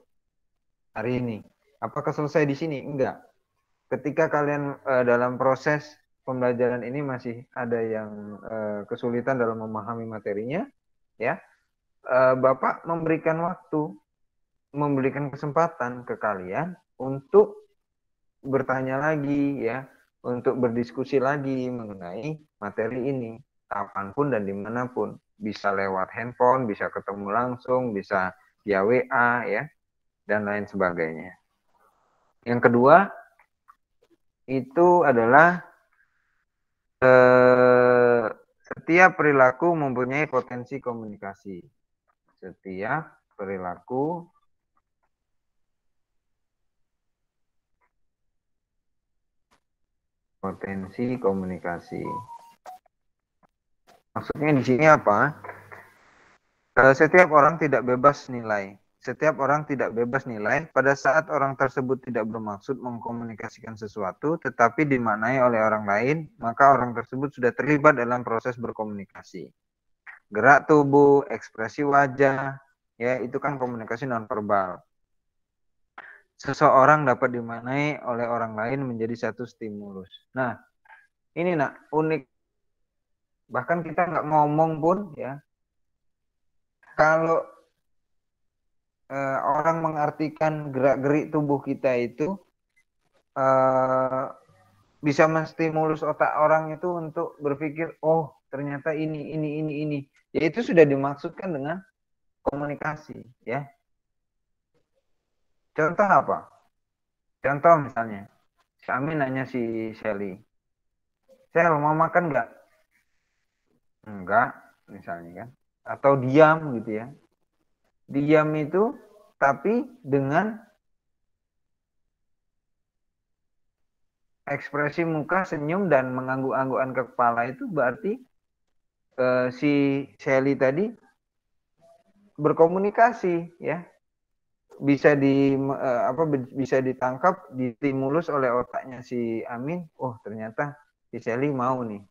hari ini. Apakah selesai di sini? Enggak. Ketika kalian dalam proses pembelajaran ini masih ada yang kesulitan dalam memahami materinya, ya, Bapak memberikan waktu, memberikan kesempatan ke kalian untuk bertanya lagi, ya, untuk berdiskusi lagi mengenai materi ini, kapanpun dan dimanapun. Bisa lewat handphone, bisa ketemu langsung, bisa via WA, ya, dan lain sebagainya. Yang kedua, itu adalah setiap perilaku mempunyai potensi komunikasi. Setiap perilaku potensi komunikasi. Maksudnya di sini apa? Setiap orang tidak bebas nilai. Setiap orang tidak bebas nilai pada saat orang tersebut tidak bermaksud mengkomunikasikan sesuatu, tetapi dimaknai oleh orang lain, maka orang tersebut sudah terlibat dalam proses berkomunikasi. Gerak tubuh, ekspresi wajah, ya, itu kan komunikasi nonverbal. Seseorang dapat dimaknai oleh orang lain menjadi satu stimulus. Nah, ini nak unik. Bahkan kita nggak ngomong pun, ya, kalau orang mengartikan gerak-gerik tubuh kita itu bisa menstimulus otak orang itu untuk berpikir, oh ternyata ini. Ya itu sudah dimaksudkan dengan komunikasi, ya. Contoh apa? Contoh misalnya, si Amin nanya si Shelly, Sel mau makan nggak? Enggak, misalnya kan. Atau diam gitu ya. Diam itu tapi dengan ekspresi muka senyum dan mengangguk-anggukan ke kepala, itu berarti si Shelly tadi berkomunikasi, ya. Bisa ditangkap, distimulus oleh otaknya si Amin. Oh ternyata si Shelly mau nih.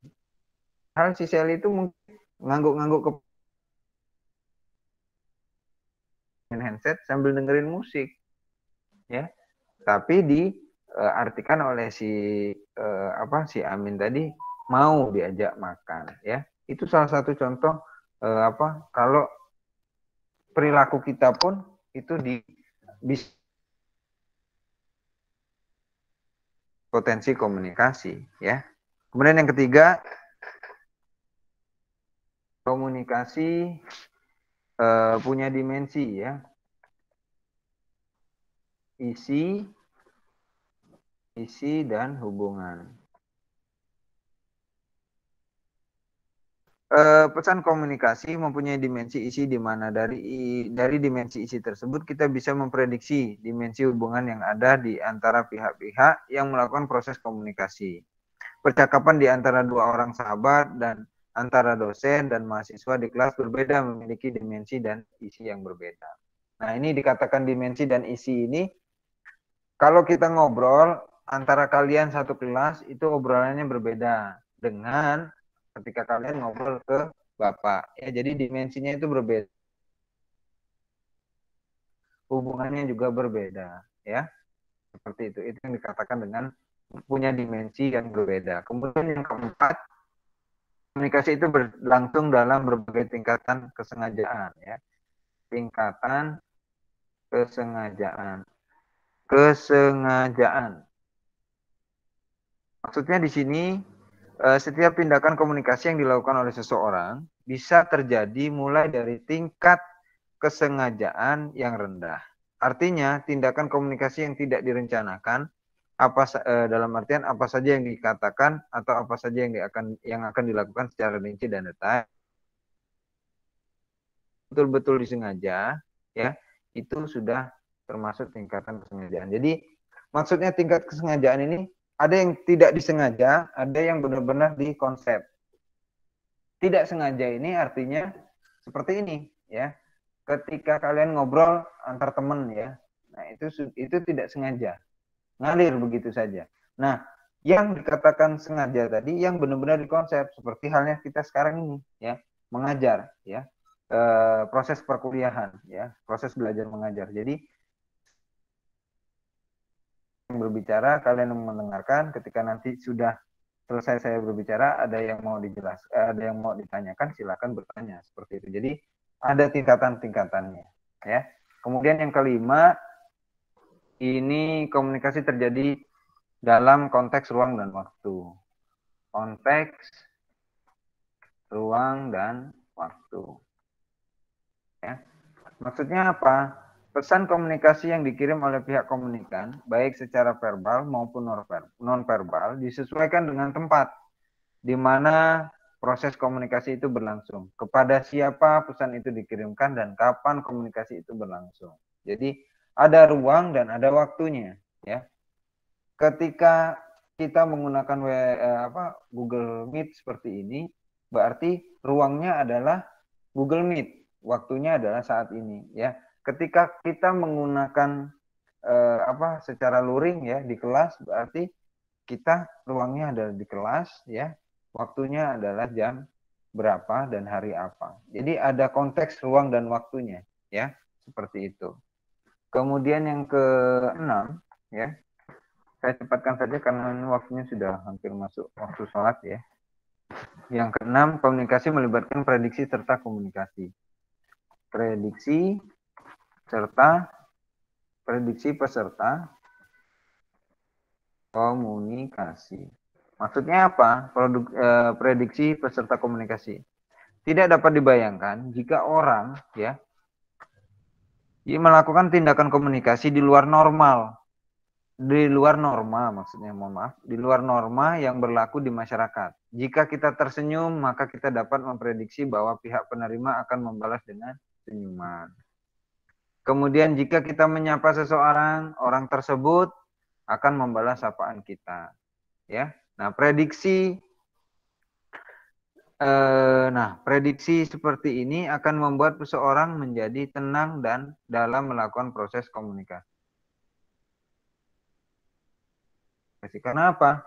Hal si Shelly itu mungkin ngangguk-ngangguk ke handset sambil dengerin musik, ya. Tapi diartikan oleh si Amin tadi mau diajak makan, ya. Itu salah satu contoh kalau perilaku kita pun itu bisa potensi komunikasi, ya. Kemudian yang ketiga, komunikasi punya dimensi, ya. Isi dan hubungan. Pesan komunikasi mempunyai dimensi isi, di mana dari dimensi isi tersebut kita bisa memprediksi dimensi hubungan yang ada di antara pihak-pihak yang melakukan proses komunikasi. Percakapan di antara dua orang sahabat dan antara dosen dan mahasiswa di kelas berbeda, memiliki dimensi dan isi yang berbeda. Nah, ini dikatakan dimensi dan isi ini, kalau kita ngobrol antara kalian satu kelas, itu obrolannya berbeda dengan ketika kalian ngobrol ke Bapak. Ya, jadi dimensinya itu berbeda. Hubungannya juga berbeda, ya. Seperti itu. Itu yang dikatakan dengan punya dimensi yang berbeda. Kemudian yang keempat, komunikasi itu berlangsung dalam berbagai tingkatan kesengajaan, ya. Tingkatan kesengajaan. Maksudnya di sini setiap tindakan komunikasi yang dilakukan oleh seseorang bisa terjadi mulai dari tingkat kesengajaan yang rendah. Artinya tindakan komunikasi yang tidak direncanakan dalam artian apa saja yang dikatakan atau apa saja yang akan dilakukan secara rinci dan detail betul-betul disengaja, ya, itu sudah termasuk tingkatan kesengajaan. Jadi maksudnya tingkat kesengajaan ini ada yang tidak disengaja, ada yang benar-benar dikonsep. Tidak sengaja ini artinya seperti ini, ya. Ketika kalian ngobrol antar teman, ya, nah itu tidak sengaja, ngalir begitu saja. Nah, yang dikatakan sengaja tadi yang benar-benar dikonsep, seperti halnya kita sekarang ini, ya, mengajar, ya, proses perkuliahan, ya, proses belajar mengajar. Jadi yang berbicara, kalian mendengarkan, ketika nanti sudah selesai saya berbicara, ada yang mau ada yang mau ditanyakan, silakan bertanya, seperti itu. Jadi ada tingkatan-tingkatannya, ya. Kemudian yang kelima, ini komunikasi terjadi dalam konteks ruang dan waktu. Konteks ruang dan waktu. Ya. Maksudnya apa? Pesan komunikasi yang dikirim oleh pihak komunikan, baik secara verbal maupun non-verbal, disesuaikan dengan tempat di mana proses komunikasi itu berlangsung. Kepada siapa pesan itu dikirimkan dan kapan komunikasi itu berlangsung. Jadi ada ruang dan ada waktunya, ya. Ketika kita menggunakan Google Meet seperti ini, berarti ruangnya adalah Google Meet, waktunya adalah saat ini, ya. Ketika kita menggunakan secara luring, ya, di kelas, berarti kita ruangnya adalah di kelas, ya. Waktunya adalah jam berapa dan hari apa. Jadi ada konteks ruang dan waktunya, ya, seperti itu. Kemudian yang keenam, ya, saya cepatkan saja karena waktunya sudah hampir masuk waktu sholat, ya. Yang keenam, komunikasi melibatkan prediksi serta komunikasi. Prediksi peserta komunikasi. Maksudnya apa? Prediksi peserta komunikasi. Tidak dapat dibayangkan jika orang, ya, melakukan tindakan komunikasi di luar norma, maksudnya, mohon maaf, di luar norma yang berlaku di masyarakat. Jika kita tersenyum, maka kita dapat memprediksi bahwa pihak penerima akan membalas dengan senyuman. Kemudian jika kita menyapa seseorang, orang tersebut akan membalas sapaan kita, ya. Nah, prediksi seperti ini akan membuat seseorang menjadi tenang dan dalam melakukan proses komunikasi. Karena apa?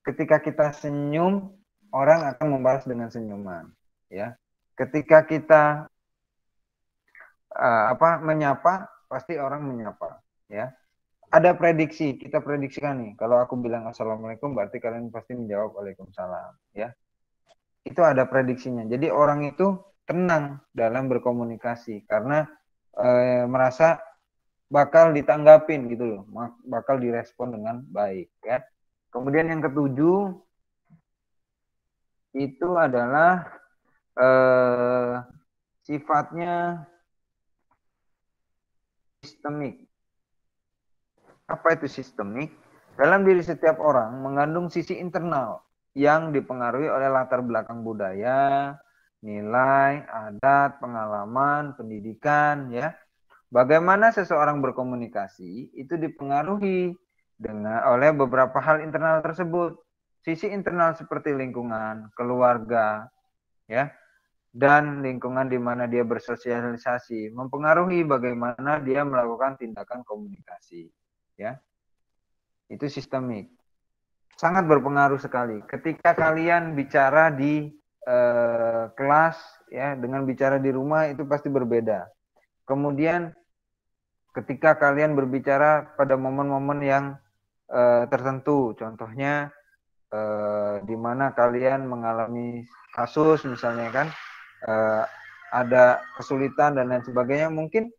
Ketika kita senyum, orang akan membalas dengan senyuman, ya. Ketika kita menyapa, pasti orang menyapa, ya. Ada prediksi, kita prediksikan nih, kalau aku bilang assalamualaikum berarti kalian pasti menjawab waalaikumsalam, ya. Itu ada prediksinya. Jadi orang itu tenang dalam berkomunikasi karena merasa bakal ditanggapin gitu loh, bakal direspon dengan baik, ya. Kemudian yang ketujuh itu adalah sifatnya sistemik. Apa itu sistemik? Dalam diri setiap orang mengandung sisi internal yang dipengaruhi oleh latar belakang budaya, nilai, adat, pengalaman, pendidikan, ya. Bagaimana seseorang berkomunikasi itu dipengaruhi oleh beberapa hal internal tersebut. Sisi internal seperti lingkungan, keluarga, ya, dan lingkungan di mana dia bersosialisasi mempengaruhi bagaimana dia melakukan tindakan komunikasi, ya. Itu sistemik. Sangat berpengaruh sekali. Ketika kalian bicara di kelas, ya, dengan bicara di rumah itu pasti berbeda. Kemudian ketika kalian berbicara pada momen-momen yang tertentu, contohnya di mana kalian mengalami kasus misalnya, kan, ada kesulitan dan lain sebagainya, mungkin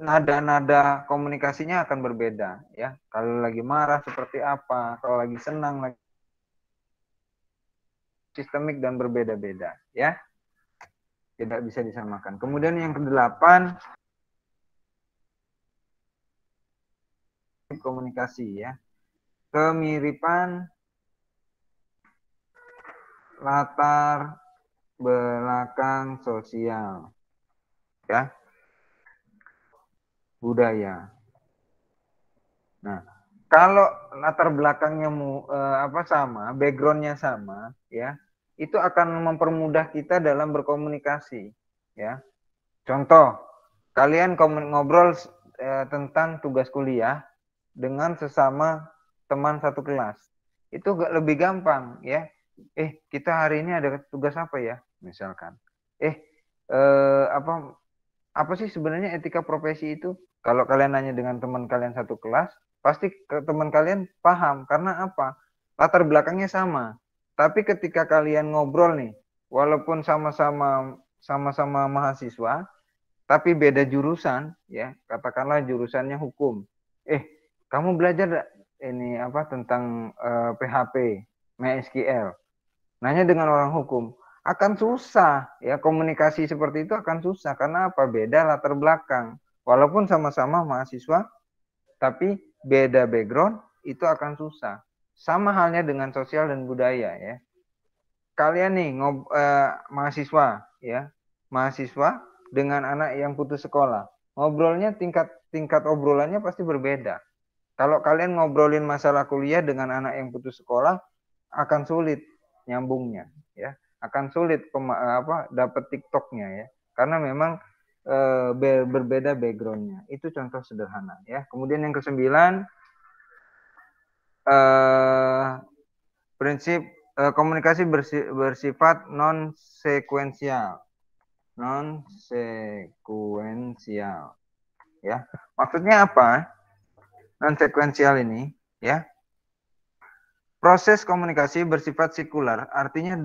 nada-nada komunikasinya akan berbeda ya. Kalau lagi marah seperti apa, kalau lagi senang lagi sistemik dan berbeda-beda ya. Tidak bisa disamakan. Kemudian yang kedelapan, komunikasi ya. Kemiripan latar belakang sosial ya, budaya. Nah, kalau latar belakangnya sama, backgroundnya sama, ya, itu akan mempermudah kita dalam berkomunikasi, ya. Contoh, kalian ngobrol tentang tugas kuliah dengan sesama teman satu kelas, itu lebih gampang, ya. Kita hari ini ada tugas apa ya, misalkan. Apa sih sebenarnya etika profesi itu? Kalau kalian nanya dengan teman kalian satu kelas, pasti teman kalian paham. Karena apa? Latar belakangnya sama. Tapi ketika kalian ngobrol nih, walaupun sama-sama mahasiswa, tapi beda jurusan, ya, katakanlah jurusannya hukum. Kamu belajar ini apa tentang PHP, MySQL. Nanya dengan orang hukum, akan susah ya, komunikasi seperti itu akan susah. Karena apa? Beda latar belakang. Walaupun sama-sama mahasiswa, tapi beda background, itu akan susah. Sama halnya dengan sosial dan budaya ya. Kalian nih mahasiswa ya, mahasiswa dengan anak yang putus sekolah, ngobrolnya tingkat obrolannya pasti berbeda. Kalau kalian ngobrolin masalah kuliah dengan anak yang putus sekolah, akan sulit nyambungnya ya, akan sulit dapat TikToknya ya, karena memang berbeda backgroundnya. Itu contoh sederhana ya. Kemudian yang ke-9, prinsip komunikasi bersifat non sekuensial ya. Maksudnya apa non sekuensial ini ya? Proses komunikasi bersifat sekular, artinya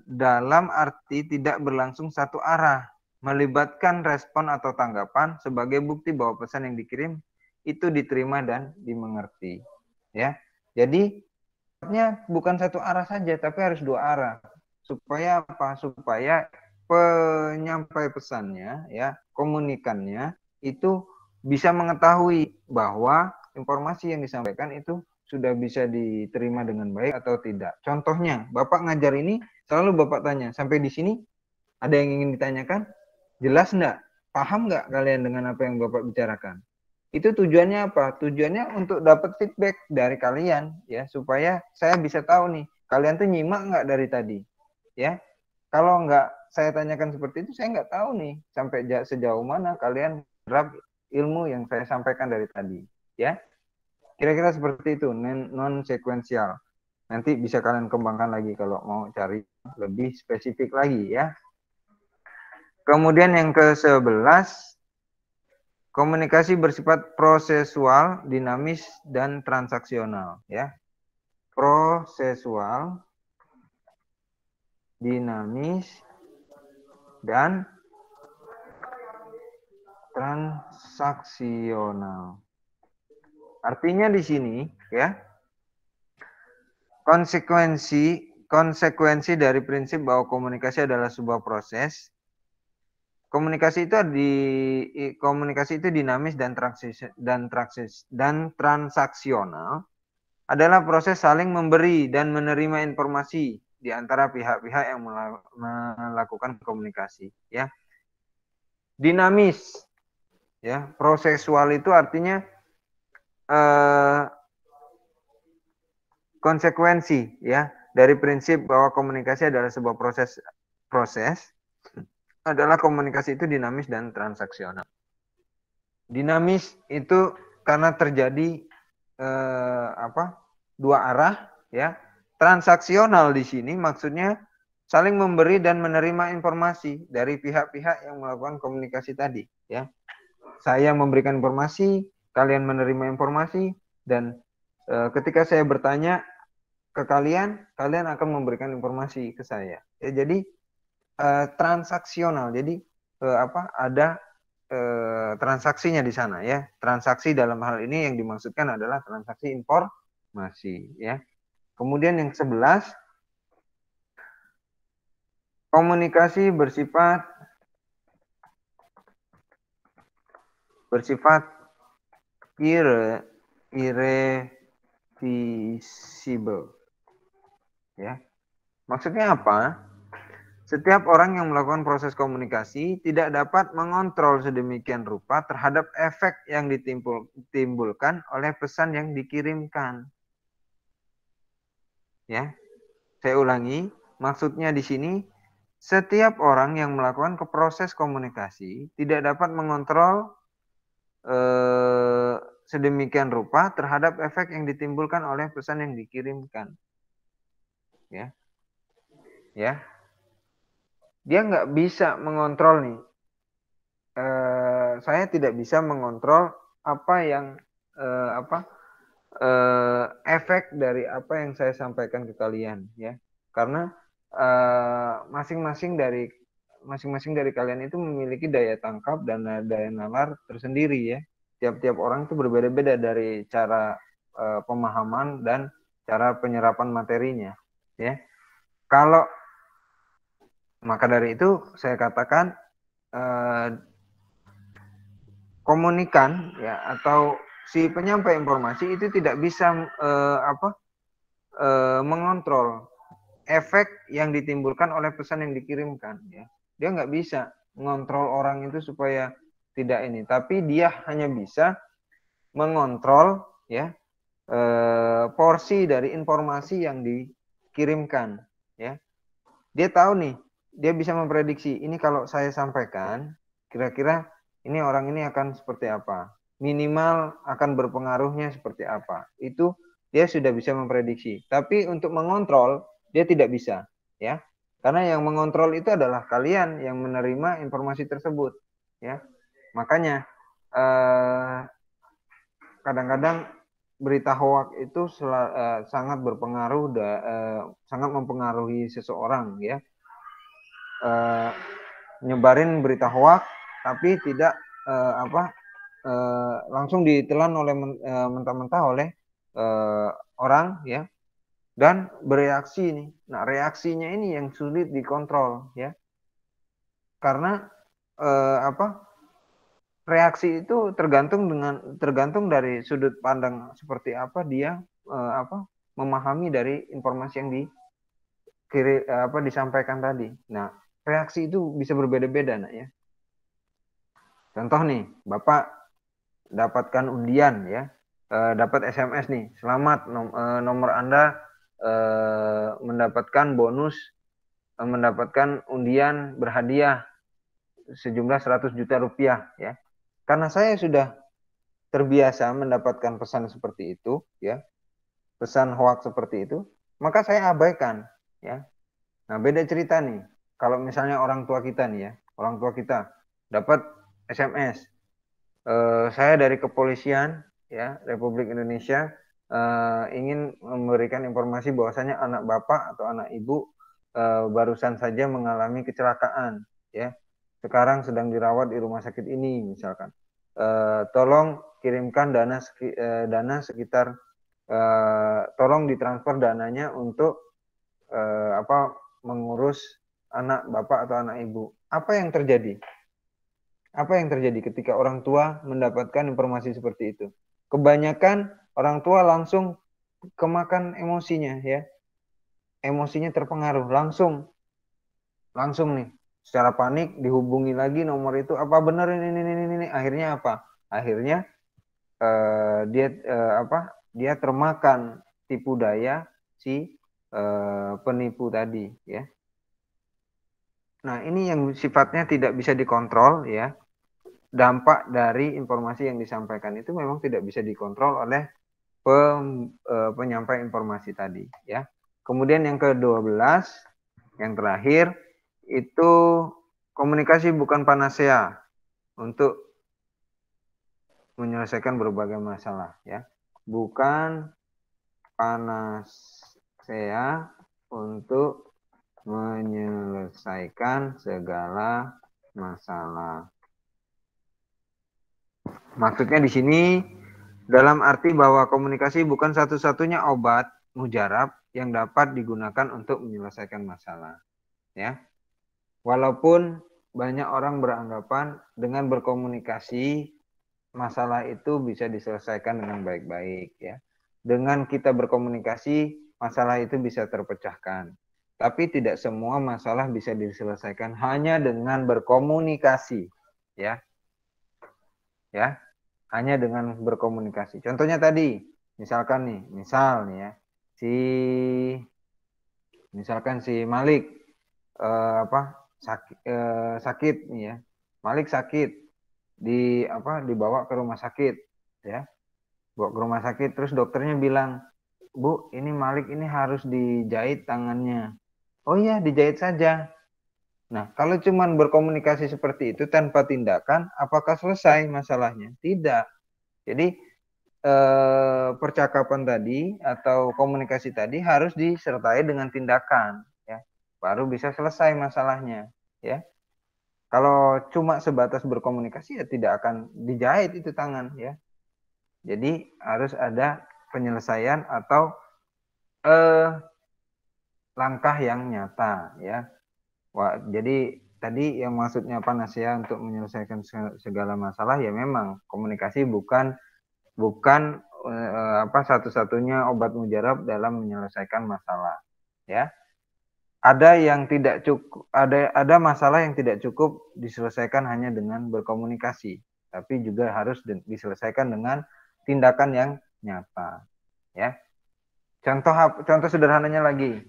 dalam arti tidak berlangsung satu arah, melibatkan respon atau tanggapan sebagai bukti bahwa pesan yang dikirim itu diterima dan dimengerti. Ya, jadi artinya bukan satu arah saja, tapi harus dua arah. Supaya apa? Supaya penyampai pesannya, ya, komunikannya itu bisa mengetahui bahwa informasi yang disampaikan itu sudah bisa diterima dengan baik atau tidak. Contohnya, Bapak ngajar ini selalu Bapak tanya, sampai di sini ada yang ingin ditanyakan? Jelas enggak? Paham enggak kalian dengan apa yang Bapak bicarakan? Itu tujuannya apa? Tujuannya untuk dapat feedback dari kalian ya, supaya saya bisa tahu nih, kalian tuh nyimak enggak dari tadi. Ya. Kalau enggak saya tanyakan seperti itu, saya enggak tahu nih sampai sejauh mana kalian serap ilmu yang saya sampaikan dari tadi, ya. Kira-kira seperti itu, non sekuensial. Nanti bisa kalian kembangkan lagi kalau mau cari lebih spesifik lagi ya. Kemudian yang ke-11, komunikasi bersifat prosesual, dinamis, dan transaksional ya. Prosesual, dinamis, dan transaksional. Artinya di sini ya, konsekuensi dari prinsip bahwa komunikasi adalah sebuah proses. Komunikasi itu dinamis dan transaksional adalah proses saling memberi dan menerima informasi di antara pihak-pihak yang melakukan komunikasi ya. Dinamis ya, prosesual itu artinya konsekuensi ya dari prinsip bahwa komunikasi adalah sebuah proses adalah komunikasi itu dinamis dan transaksional. Dinamis itu karena terjadi dua arah ya. Transaksional di sini maksudnya saling memberi dan menerima informasi dari pihak-pihak yang melakukan komunikasi tadi ya. Saya memberikan informasi, kalian menerima informasi, dan ketika saya bertanya ke kalian, kalian akan memberikan informasi ke saya. Ya, jadi transaksional. Jadi ada transaksinya di sana ya. Transaksi dalam hal ini yang dimaksudkan adalah transaksi informasi ya. Kemudian yang 11, komunikasi bersifat irreversible ya. Maksudnya apa? Setiap orang yang melakukan proses komunikasi tidak dapat mengontrol sedemikian rupa terhadap efek yang ditimbulkan oleh pesan yang dikirimkan. Ya, saya ulangi, maksudnya di sini setiap orang yang melakukan proses komunikasi tidak dapat mengontrol sedemikian rupa terhadap efek yang ditimbulkan oleh pesan yang dikirimkan. Ya, ya, dia nggak bisa mengontrol nih. Saya tidak bisa mengontrol apa yang efek dari apa yang saya sampaikan ke kalian ya, karena masing-masing dari kalian itu memiliki daya tangkap dan daya nalar tersendiri ya. Tiap-tiap orang itu berbeda-beda dari cara pemahaman dan cara penyerapan materinya ya. Kalau maka dari itu saya katakan komunikan ya atau si penyampai informasi itu tidak bisa mengontrol efek yang ditimbulkan oleh pesan yang dikirimkan ya. Dia nggak bisa mengontrol orang itu supaya tidak ini, tapi dia hanya bisa mengontrol ya porsi dari informasi yang dikirimkan ya. Dia tahu nih, dia bisa memprediksi ini kalau saya sampaikan kira-kira ini orang ini akan seperti apa, minimal akan berpengaruhnya seperti apa. Itu dia sudah bisa memprediksi. Tapi untuk mengontrol dia tidak bisa ya. Karena yang mengontrol itu adalah kalian yang menerima informasi tersebut ya. Makanya kadang-kadang berita hoak itu sangat berpengaruh sangat mempengaruhi seseorang ya. Nyebarin berita hoak tapi tidak langsung ditelan oleh mentah-mentah oleh orang ya, dan bereaksi nih. Nah, reaksinya ini yang sulit dikontrol ya, karena reaksi itu tergantung dari sudut pandang seperti apa dia memahami dari informasi yang disampaikan tadi. Nah, reaksi itu bisa berbeda-beda nak ya. Contoh nih, Bapak dapatkan undian ya, dapat SMS nih, selamat nomor Anda mendapatkan bonus, mendapatkan undian berhadiah sejumlah 100 juta rupiah ya. Karena saya sudah terbiasa mendapatkan pesan seperti itu ya, pesan hoax seperti itu, maka saya abaikan ya. Nah, beda cerita nih kalau misalnya orang tua kita nih ya, orang tua kita dapat SMS, saya dari kepolisian ya Republik Indonesia ingin memberikan informasi bahwasanya anak bapak atau anak ibu barusan saja mengalami kecelakaan ya, sekarang sedang dirawat di rumah sakit ini misalkan, tolong kirimkan dana sekitar tolong ditransfer dananya untuk mengurus anak bapak atau anak ibu. Apa yang terjadi? Apa yang terjadi ketika orang tua mendapatkan informasi seperti itu? Kebanyakan orang tua langsung kemakan emosinya ya. Emosinya terpengaruh langsung nih secara panik dihubungi lagi nomor itu, apa benar ini. Akhirnya apa? Akhirnya dia termakan tipu daya si penipu tadi ya. Nah, ini yang sifatnya tidak bisa dikontrol ya. Dampak dari informasi yang disampaikan itu memang tidak bisa dikontrol oleh penyampai informasi tadi ya. Kemudian yang ke-12, yang terakhir itu komunikasi bukan panacea untuk menyelesaikan berbagai masalah ya. Bukan panacea untuk menyelesaikan segala masalah. Maksudnya di sini dalam arti bahwa komunikasi bukan satu-satunya obat mujarab yang dapat digunakan untuk menyelesaikan masalah. Ya, walaupun banyak orang beranggapan dengan berkomunikasi masalah itu bisa diselesaikan dengan baik-baik, ya. Dengan kita berkomunikasi masalah itu bisa terpecahkan. Tapi tidak semua masalah bisa diselesaikan hanya dengan berkomunikasi, ya. Ya, hanya dengan berkomunikasi. Contohnya tadi, misalkan nih, ya, misalkan si Malik sakit nih ya. Malik sakit dibawa ke rumah sakit ya. Bawa ke rumah sakit terus dokternya bilang, "Bu, ini Malik ini harus dijahit tangannya." Oh iya, dijahit saja. Nah, kalau cuman berkomunikasi seperti itu tanpa tindakan, apakah selesai masalahnya? Tidak. Jadi percakapan tadi atau komunikasi tadi harus disertai dengan tindakan, ya, baru bisa selesai masalahnya, ya. Kalau cuma sebatas berkomunikasi ya tidak akan dijahit itu tangan, ya. Jadi harus ada penyelesaian atau langkah yang nyata, ya. Wah, jadi tadi yang maksudnya panas ya untuk menyelesaikan segala masalah ya memang komunikasi bukan satu-satunya obat mujarab dalam menyelesaikan masalah, ya. Ada yang tidak cukup, ada masalah yang tidak cukup diselesaikan hanya dengan berkomunikasi, tapi juga harus diselesaikan dengan tindakan yang nyata, ya. Contoh sederhananya lagi,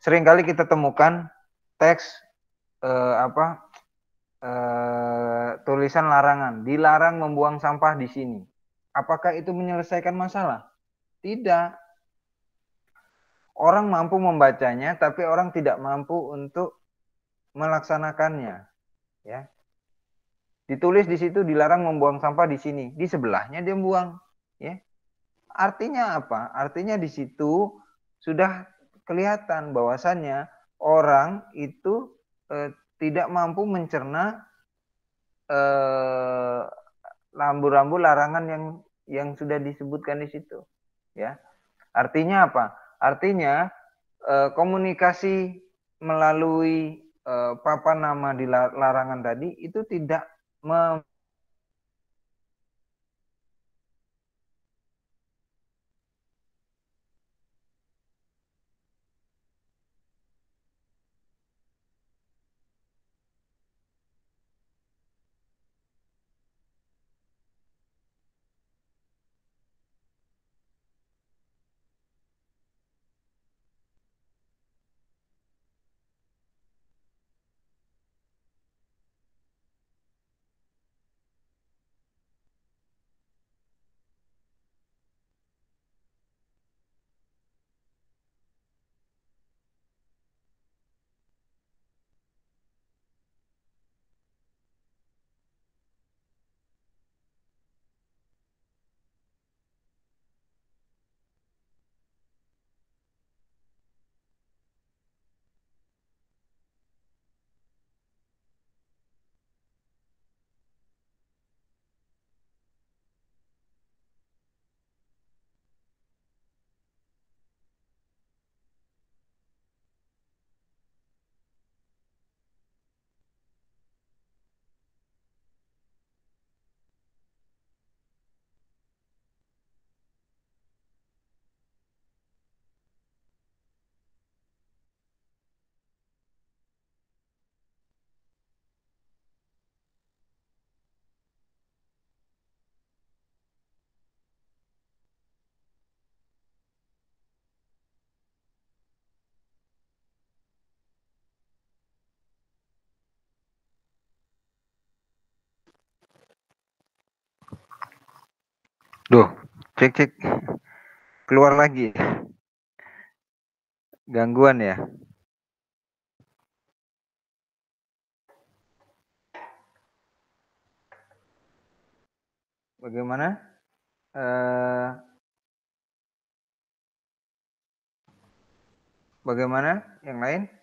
seringkali kita temukan teks tulisan larangan, dilarang membuang sampah di sini. Apakah itu menyelesaikan masalah? Tidak. Orang mampu membacanya, tapi orang tidak mampu untuk melaksanakannya. Ya, ditulis di situ dilarang membuang sampah di sini, di sebelahnya dia buang. Ya, artinya apa? Artinya di situ sudah kelihatan bahwasannya orang itu tidak mampu mencerna rambu-rambu larangan yang sudah disebutkan di situ, ya. Artinya apa? Artinya komunikasi melalui papan nama di larangan tadi itu tidak cek keluar lagi, gangguan ya. Bagaimana? Bagaimana yang lain?